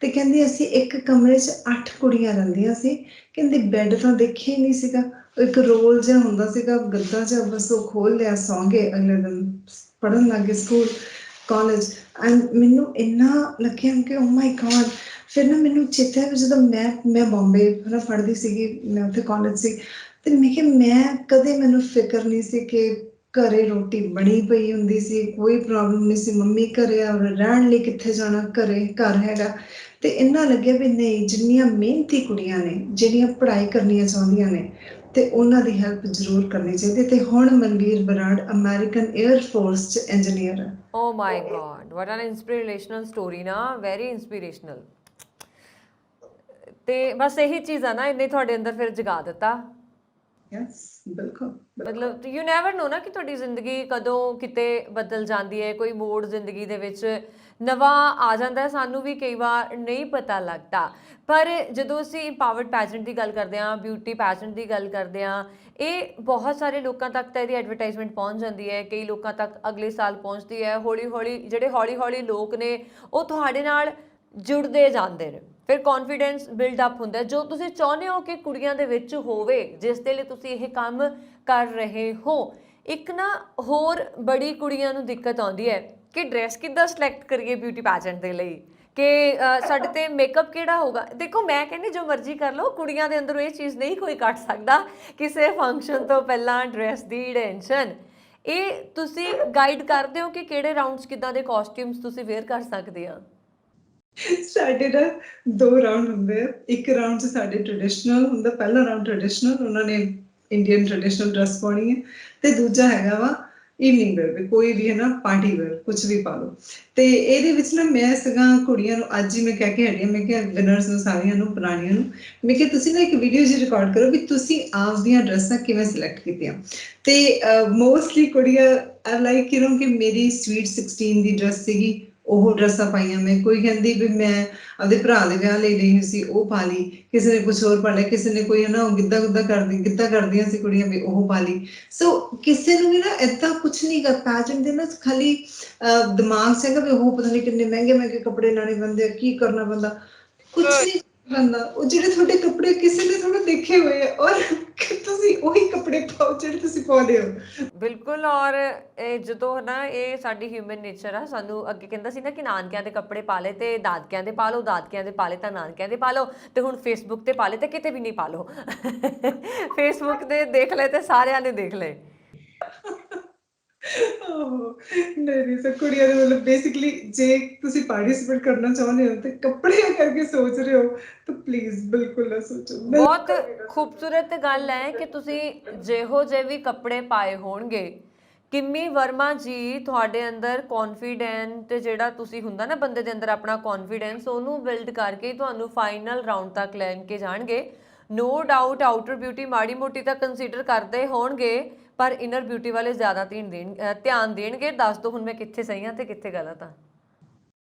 ਤੇ ਕਹਿੰਦੀ ਅਸੀਂ ਇੱਕ ਕਮਰੇ 'ਚ 8 ਕੁੜੀਆਂ ਰਹਿੰਦੀਆਂ ਸੀ। ਕਹਿੰਦੀ ਬੈੱਡ ਤਾਂ ਦੇਖਿਆ ਹੀ ਨਹੀਂ ਸੀਗਾ, ਇੱਕ ਰੋਲ ਜਿਹਾ ਹੁੰਦਾ ਸੀਗਾ, ਗੱਦਾ ਜਿਹਾ, ਬਸ ਉਹ ਖੋਲ ਲਿਆ, ਸੌਂ ਗਏ, ਅਗਲੇ ਦਿਨ ਪੜ੍ਹਨ ਲੱਗ ਗਏ ਸਕੂਲ, ਕਾਲਜ। ਐਂਡ ਮੈਨੂੰ ਇੰਨਾ ਲੱਗਿਆ ਕਿ ਓ ਮਾਈ ਗॉड। ਫਿਰ ਨਾ ਮੈਨੂੰ ਚੇਤਾ ਹੈ ਜਦੋਂ ਮੈਂ ਬੰਬੇ ਪੜ੍ਹਦੀ ਸੀਗੀ, ਮੈਂ ਉੱਥੇ ਕਾਲਜ ਸੀ, ਤੇ ਮੈਂ ਕਿਹਾ ਮੈਂ ਕਦੇ, ਮੈਨੂੰ ਫਿਕਰ ਨਹੀਂ ਸੀ ਕਿ ਘਰੇ ਰੋਟੀ ਬਣੀ ਪਈ ਹੁੰਦੀ ਸੀ, ਕੋਈ ਪ੍ਰੋਬਲਮ ਨਹੀਂ ਸੀ, ਮੰਮੀ ਘਰੇ ਆ, ਰਹਿਣ ਲਈ ਕਿੱਥੇ ਜਾਣਾ, ਘਰ ਹੈਗਾ। ਤੇ ਇੰਨਾ ਲੱਗਿਆ ਵੀ ਨਹੀਂ, ਜਿੰਨੀਆਂ ਮਿਹਨਤੀ ਕੁੜੀਆਂ ਨੇ, ਜਿਹੜੀਆਂ ਪੜ੍ਹਾਈ ਕਰਨੀਆਂ ਚਾਹੁੰਦੀਆਂ ਨੇ, ਤੇ ਉਹਨਾਂ ਦੀ ਹੈਲਪ ਜ਼ਰੂਰ ਕਰਨੀ ਚਾਹੀਦੀ। ਤੇ ਹੁਣ Manveer Brar American air force 'ਚ ਇੰਜੀਨੀਅਰ ਹੈ। ਓ ਮਾਈ ਗॉड, ਵਾਟ ਐਨ ਇੰਸਪੀਰੇਸ਼ਨਲ ਸਟੋਰੀ ਨਾ, ਵੈਰੀ ਇੰਸਪੀਰੇਸ਼ਨਲ। ਤੇ ਬਸ ਇਹੀ ਚੀਜ਼ ਆ ਨਾ, ਇਹਨੇ ਤੁਹਾਡੇ ਅੰਦਰ ਫਿਰ ਜਗਾ ਦਿੱਤਾ। ਯੈਸ, ਬਿਲਕੁਲ। ਮਤਲਬ ਯੂ ਨੈਵਰ ਨੋ ਨਾ ਕਿ ਤੁਹਾਡੀ ਜ਼ਿੰਦਗੀ ਕਦੋਂ ਕਿਤੇ ਬਦਲ ਜਾਂਦੀ ਹੈ, ਕੋਈ ਮੋੜ ਜ਼ਿੰਦਗੀ ਦੇ ਵਿੱਚ ਨਵਾਂ ਆ ਜਾਂਦਾ ਹੈ, ਸਾਨੂੰ ਵੀ ਕਈ ਵਾਰ ਨਹੀਂ ਪਤਾ ਲੱਗਦਾ। ਪਰ ਜਦੋਂ ਅਸੀਂ ਇੰਪਾਵਰਡ ਪੈਜੈਂਟ ਦੀ ਗੱਲ ਕਰਦੇ ਹਾਂ, ਬਿਊਟੀ ਪੈਜੈਂਟ ਦੀ ਗੱਲ ਕਰਦੇ ਹਾਂ, ਇਹ ਬਹੁਤ ਸਾਰੇ ਲੋਕਾਂ ਤੱਕ ਤਾਂ ਇਹਦੀ ਐਡਵਰਟਾਈਜ਼ਮੈਂਟ ਪਹੁੰਚ ਜਾਂਦੀ ਹੈ, ਕਈ ਲੋਕਾਂ ਤੱਕ ਅਗਲੇ ਸਾਲ ਪਹੁੰਚਦੀ ਹੈ। ਹੌਲੀ ਹੌਲੀ ਜਿਹੜੇ ਹੌਲੀ ਹੌਲੀ ਲੋਕ ਨੇ ਉਹ ਤੁਹਾਡੇ ਨਾਲ ਜੁੜਦੇ ਜਾਂਦੇ ਨੇ, ਫਿਰ ਕੌਨਫੀਡੈਂਸ ਬਿਲਡ ਅਪ ਹੁੰਦਾ। ਜੋ ਤੁਸੀਂ ਚਾਹੁੰਦੇ ਹੋ ਕਿ ਕੁੜੀਆਂ ਦੇ ਵਿੱਚ ਹੋਵੇ, ਜਿਸ ਦੇ ਲਈ ਤੁਸੀਂ ਇਹ ਕੰਮ ਕਰ ਰਹੇ ਹੋ, ਇੱਕ ਨਾ ਹੋਰ ਬੜੀ ਕੁੜੀਆਂ ਨੂੰ ਦਿੱਕਤ ਆਉਂਦੀ ਹੈ ਕਿ ਡਰੈਸ ਕਿੱਦਾਂ ਸਿਲੈਕਟ ਕਰੀਏ ਬਿਊਟੀ ਪੈਜੈਂਟ ਦੇ ਲਈ, ਕਿ ਸਾਡੇ ਤੇ ਮੇਕਅਪ ਕਿਹੜਾ ਹੋਊਗਾ। ਦੇਖੋ ਮੈਂ ਕਹਿੰਦੀ ਜੋ ਮਰਜ਼ੀ ਕਰ ਲਓ, ਕੁੜੀਆਂ ਦੇ ਅੰਦਰੋਂ ਇਹ ਚੀਜ਼ ਨਹੀਂ ਕੋਈ ਕੱਢ ਸਕਦਾ ਕਿਸੇ ਫੰਕਸ਼ਨ ਤੋਂ ਪਹਿਲਾਂ ਡਰੈਸ ਦੀ ਟੈਨਸ਼ਨ। ਇਹ ਤੁਸੀਂ ਗਾਈਡ ਕਰਦੇ ਹੋ ਕਿ ਕਿਹੜੇ ਰਾਊਂਡਸ ਕਿੱਦਾਂ ਦੇ ਕਾਸਟਿਊਮਸ ਤੁਸੀਂ ਵੇਅਰ ਕਰ ਸਕਦੇ ਆ? ਸਾਡੇ ਨਾ 2 ਰਾਊਂਡ ਹੁੰਦੇ ਆ। ਇੱਕ ਰਾਊਂਡ 'ਚ ਸਾਡੇ ਟ੍ਰੈਡੀਸ਼ਨਲ ਹੁੰਦਾ, ਪਹਿਲਾ ਰਾਊਂਡ ਟ੍ਰੈਡੀਸ਼ਨਲ, ਉਹਨਾਂ ਨੇ ਇੰਡੀਅਨ ਟ੍ਰੈਡੀਸ਼ਨਲ ਡਰੈਸ ਪਾਉਣੀ ਹੈ, ਤੇ ਦੂਜਾ ਹੈਗਾ ਵਾ ਈਵਨਿੰਗ ਵੇਅਰ, ਵੀ ਕੋਈ ਵੀ ਹੈ ਨਾ ਪਾਰਟੀ ਵੇਅਰ, ਕੁਝ ਵੀ ਪਾ ਲਓ। ਤੇ ਇਹਦੇ ਵਿੱਚ ਨਾ ਮੈਂ ਸਗੋਂ ਕੁੜੀਆਂ ਨੂੰ ਅੱਜ ਹੀ ਮੈਂ ਕਹਿ ਕੇ ਹਟੀ ਹਾਂ, ਮੈਂ ਕਿਹਾ ਵਿਨਰਸ ਨੂੰ, ਸਾਰੀਆਂ ਨੂੰ, ਪੁਰਾਣੀਆਂ ਨੂੰ, ਮੈਂ ਕਿਹਾ ਤੁਸੀਂ ਨਾ ਇੱਕ ਵੀਡੀਓ ਜੀ ਰਿਕਾਰਡ ਕਰੋ ਵੀ ਤੁਸੀਂ ਆਪਦੀਆਂ ਡਰੈਸਾਂ ਕਿਵੇਂ ਸਿਲੈਕਟ ਕੀਤੀਆਂ। ਤੇ ਮੋਸਟਲੀ ਕੁੜੀਆਂ ਆਰ ਲਾਈਕ ਕਿ ਮੇਰੀ ਸਵੀਟ 16 ਦੀ ਡਰੈਸ ਸੀਗੀ, ਉਹ ਡਰੈਸਾਂ ਪਾਈਆਂ ਮੈਂ। ਕੋਈ ਕਹਿੰਦੀ ਵੀ ਮੈਂ ਆਪਦੇ ਭਰਾ ਦੇ ਵਿਆਹ ਲਈ ਲਈ ਸੀ, ਉਹ ਪਾ ਲਈ। ਕਿਸੇ ਨੇ ਕੁਛ ਹੋਰ ਪਾ ਲਿਆ, ਕਿਸੇ ਨੇ ਕੋਈ ਨਾ ਗਿੱਧਾ ਕਰਦੀਆਂ ਸੀ ਕੁੜੀਆਂ ਵੀ, ਉਹ ਪਾ ਲਈ। ਸੋ ਕਿਸੇ ਨੂੰ ਵੀ ਨਾ ਏਦਾਂ ਕੁਛ ਨਹੀਂ ਕਰ, ਪੈਜੈਂਟ ਦੇ ਨਾ ਖਾਲੀ ਦਿਮਾਗ 'ਚ ਹੈਗਾ ਵੀ ਉਹ ਪਤਾ ਨਹੀਂ ਕਿੰਨੇ ਮਹਿੰਗੇ ਮਹਿੰਗੇ ਕੱਪੜੇ ਲੈਣੇ ਪੈਂਦੇ ਆ, ਕੀ ਕਰਨਾ ਪੈਂਦਾ, ਕੁਛ ਨਹੀਂ ਪੈਂਦਾ। ਉਹ ਜਿਹੜੇ ਤੁਹਾਡੇ ਕੱਪੜੇ ਕਿਸੇ ਨੇ ਥੋੜਾ ਦੇਖੇ ਹੋਏ ਆ, ਔਰ ਤੁਸੀਂ ਉਹੀ ਕੱਪੜੇ ਪਾਓ ਜਿਹੜੇ ਤੁਸੀਂ ਪਾਉਂਦੇ ਹੋ। ਬਿਲਕੁਲ। ਔਰ ਇਹ ਜਦੋਂ ਨਾ, ਇਹ ਸਾਡੀ ਹਿਊਮਨ ਨੇਚਰ ਆ। ਸਾਨੂੰ ਅੱਗੇ ਕਹਿੰਦਾ ਸੀ ਨਾ ਕਿ ਨਾਨਕਿਆਂ ਦੇ ਕੱਪੜੇ ਪਾ ਲਏ ਤੇ ਦਾਦਕਿਆਂ ਦੇ ਪਾ ਲਓ, ਦਾਦਕਿਆਂ ਦੇ ਪਾ ਲਏ ਤਾਂ ਨਾਨਕਿਆਂ ਦੇ ਪਾ ਲਓ, ਤੇ ਹੁਣ ਫੇਸਬੁੱਕ ਤੇ ਪਾ ਲਏ ਤੇ ਕਿਤੇ ਵੀ ਨਹੀਂ ਪਾ ਲਓ। ਫੇਸਬੁੱਕ ਤੇ ਦੇਖ ਲਏ ਤੇ ਸਾਰਿਆਂ ਨੇ ਦੇਖ ਲਏ। ਨਹੀਂ ਸਰ ਕੁੜੀਆਂ ਦੇ ਮਤਲਬ ਬੇਸਿਕਲੀ ਜੇ ਤੁਸੀਂ ਪਾਰਟਿਸਿਪੇਟ ਕਰਨਾ ਚਾਹੁੰਦੇ ਹੋ ਤੇ ਕੱਪੜੇ ਕਰਕੇ ਸੋਚ ਰਹੇ ਹੋ ਤਾਂ ਪਲੀਜ਼ ਬਿਲਕੁਲ ਨਾ ਸੋਚੋ, ਬਹੁਤ ਬਿਲਕੁਲ ਵੀ ਨਾ ਖੂਬਸੂਰਤ ਗੱਲ ਹੈ ਕਿ ਤੁਸੀਂ ਜਿਹੋ ਜਿਹੇ ਵੀ ਕੱਪੜੇ ਪਾਏ ਹੋਣਗੇ, ਕਿੰਮੀ ਵਰਮਾ ਜੀ ਤੁਹਾਡੇ ਅੰਦਰ ਕੌਨਫੀਡੈਂਟ ਜਿਹੜਾ ਤੁਸੀਂ ਹੁੰਦਾ ਨਾ ਬੰਦੇ ਦੇ ਅੰਦਰ ਆਪਣਾ ਕੌਨਫੀਡੈਂਸ, ਉਹਨੂੰ ਬਿਲਡ ਕਰਕੇ ਹੀ ਤੁਹਾਨੂੰ ਫਾਈਨਲ ਰਾਊਂਡ ਤੱਕ ਲੈ ਕੇ ਜਾਣਗੇ। ਨੋ ਡਾਊਟ ਆਊਟਰ ਬਿਊਟੀ ਮਾੜੀ ਮੋਟੀ ਤਾਂ ਕੰਸੀਡਰ ਕਰਦੇ ਹੋਣਗੇ, ਪਰ ਇਨਰ ਬਿਊਟੀ ਵਾਲੇ ਜ਼ਿਆਦਾ ਧਿਆਨ ਦੇਣਗੇ। ਦੱਸ ਦਿਓ ਹੁਣ ਮੈਂ ਕਿੱਥੇ ਸਹੀ ਹਾਂ ਤੇ ਕਿੱਥੇ ਗਲਤ ਹਾਂ।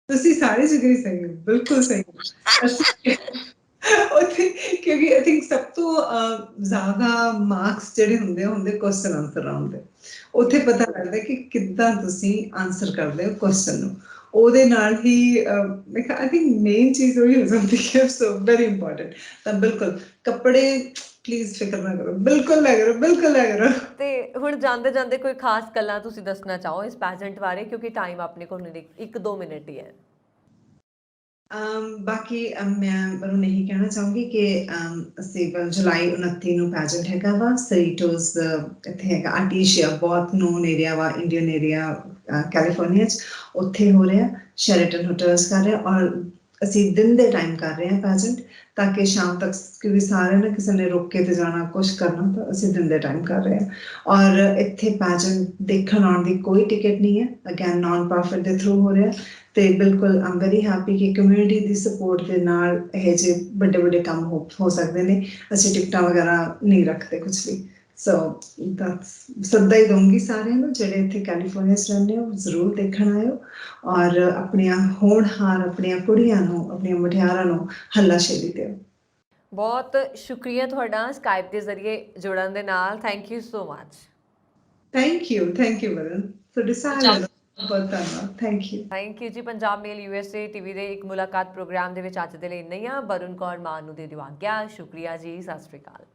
ਤੁਸੀਂ ਸਾਰੀ ਜਗ੍ਹਾ ਹੀ ਸਹੀ ਹੋ, ਬਿਲਕੁਲ ਸਹੀ ਹੋ। ਅਸੀਂ ਉੱਥੇ ਕਿਉਂਕਿ ਆਈ ਥਿੰਕ ਸਭ ਤੋਂ ਜ਼ਿਆਦਾ ਮਾਰਕਸ ਜਿਹੜੇ ਹੁੰਦੇ ਕੁਐਸਚਨ ਆਨਸਰ ਰਾਉਂਡ ਦੇ। ਉੱਥੇ ਪਤਾ ਲੱਗਦਾ ਕਿ ਕਿੱਦਾਂ ਤੁਸੀਂ ਆਨਸਰ ਕਰਦੇ ਹੋ ਕੁਐਸਚਨ ਨੂੰ, ਉਹਦੇ ਨਾਲ ਹੀ ਆਈ ਥਿੰਕ ਮੇਨ ਚੀਜ਼ ਉਹੀ ਹੋ ਜਾਂਦੀ ਹੈ। So very important. ਤਾਂ ਬਿਲਕੁਲ ਕੱਪੜੇ ਪਲੀਜ਼ ਫਿਕਰ ਨਾ ਕਰੋ, ਬਿਲਕੁਲ ਲੈ ਕਰੋ, ਬਿਲਕੁਲ ਲੈ ਕਰੋ। ਤੇ ਹੁਣ ਜਾਂਦੇ ਜਾਂਦੇ ਕੋਈ ਖਾਸ ਗੱਲਾਂ ਤੁਸੀਂ ਦੱਸਣਾ ਚਾਹੋ ਇਸ ਪੈਜੈਂਟ ਬਾਰੇ, ਕਿਉਂਕਿ ਟਾਈਮ ਆਪਣੇ ਕੋਲ 1-2 ਮਿੰਟ ਹੀ ਹੈ। ਬਾਕੀ ਮੈਂ ਤੁਹਾਨੂੰ ਇਹੀ ਕਹਿਣਾ ਚਾਹੂੰਗੀ ਕਿ ਅਸੀਂ ਜੁਲਾਈ 29 ਨੂੰ ਪੈਜੈਂਟ ਹੈਗਾ ਵਾ ਸਰੀਟੋਸ, ਇੱਥੇ ਹੈਗਾ ਆਰਟੀਸ਼ੀਆ, ਬਹੁਤ ਨੋਨ ਏਰੀਆ ਵਾ, ਇੰਡੀਅਨ ਏਰੀਆ ਕੈਲੀਫੋਰਨੀਆ 'ਚ, ਉੱਥੇ ਹੋ ਰਿਹਾ। ਸ਼ੈਰਟਨ ਹੋਟਲਸ ਕਰ ਰਿਹਾ ਔਰ ਅਸੀਂ ਦਿਨ ਦੇ ਟਾਈਮ ਕਰ ਰਹੇ ਹਾਂ ਪੈਜੈਂਟ, ਤਾਂ ਕਿ ਸ਼ਾਮ ਤੱਕ, ਕਿਉਂਕਿ ਸਾਰਿਆਂ ਨੇ ਕਿਸੇ ਨੇ ਰੁਕ ਕੇ ਤੇ ਜਾਣਾ ਕੁਛ ਕਰਨਾ, ਤਾਂ ਅਸੀਂ ਦਿਨ ਦੇ ਟਾਈਮ ਕਰ ਰਹੇ ਹਾਂ। ਔਰ ਇੱਥੇ ਪੈਜੈਂਟ ਦੇਖਣ ਆਉਣ ਦੀ ਕੋਈ ਟਿਕਟ ਨਹੀਂ ਹੈ, ਅਗੈਨ ਨਾਨ ਪ੍ਰੋਫਿਟ ਦੇ ਥਰੂ ਹੋ ਰਿਹਾ। ਤੇ ਬਿਲਕੁਲ ਆਮ ਵੈਰੀ ਹੈਪੀ ਕਿ ਕਮਿਊਨਿਟੀ ਦੀ ਸਪੋਰਟ ਦੇ ਨਾਲ ਇਹ ਜਿਹੇ ਵੱਡੇ ਵੱਡੇ ਕੰਮ ਹੋ ਸਕਦੇ ਨੇ। ਅਸੀਂ ਟਿਕਟਾਂ ਵਗੈਰਾ ਨਹੀਂ ਰੱਖਦੇ ਕੁਛ ਵੀ। ਸੋ ਸੱਦਾ ਹੀ ਦਊਂਗੀ ਸਾਰਿਆਂ ਨੂੰ ਜਿਹੜੇ ਇੱਥੇ ਕੈਲੀਫੋਰਨੀਆ 'ਚ ਰਹਿੰਦੇ ਹੋ, ਜ਼ਰੂਰ ਦੇਖਣ ਆਇਓ ਔਰ ਆਪਣੀਆਂ ਹੋਣਹਾਰ ਆਪਣੀਆਂ ਕੁੜੀਆਂ ਨੂੰ, ਆਪਣੀਆਂ ਮੁਟਿਆਰਾਂ ਨੂੰ ਹੱਲਾਸ਼ੇਰੀ ਦਿਓ। ਬਹੁਤ ਸ਼ੁਕਰੀਆ ਤੁਹਾਡਾ ਸਕਾਈਪ ਦੇ ਜ਼ਰੀਏ ਜੁੜਨ ਦੇ ਨਾਲ। Thank you so much. Thank you ਵਰਨ, ਤੁਹਾਡੇ ਸਾਰਿਆਂ ਦਾ ਬਹੁਤ ਧੰਨਵਾਦ। Thank you. ਥੈਂਕ ਯੂ ਜੀ। ਪੰਜਾਬ ਮੇਲ USA ਟੀਵੀ ਦੇ ਇੱਕ ਮੁਲਾਕਾਤ ਪ੍ਰੋਗਰਾਮ ਦੇ ਵਿੱਚ ਅੱਜ ਦੇ ਲਈ ਇੰਨਾ ਹੀ ਆ। ਬਰੁਨ ਕੌਰ ਮਾਨ ਨੂੰ ਦੇ ਦਿਓ ਆਗਿਆ। ਸ਼ੁਕਰੀਆ ਜੀ, ਸਤਿ ਸ਼੍ਰੀ ਅਕਾਲ।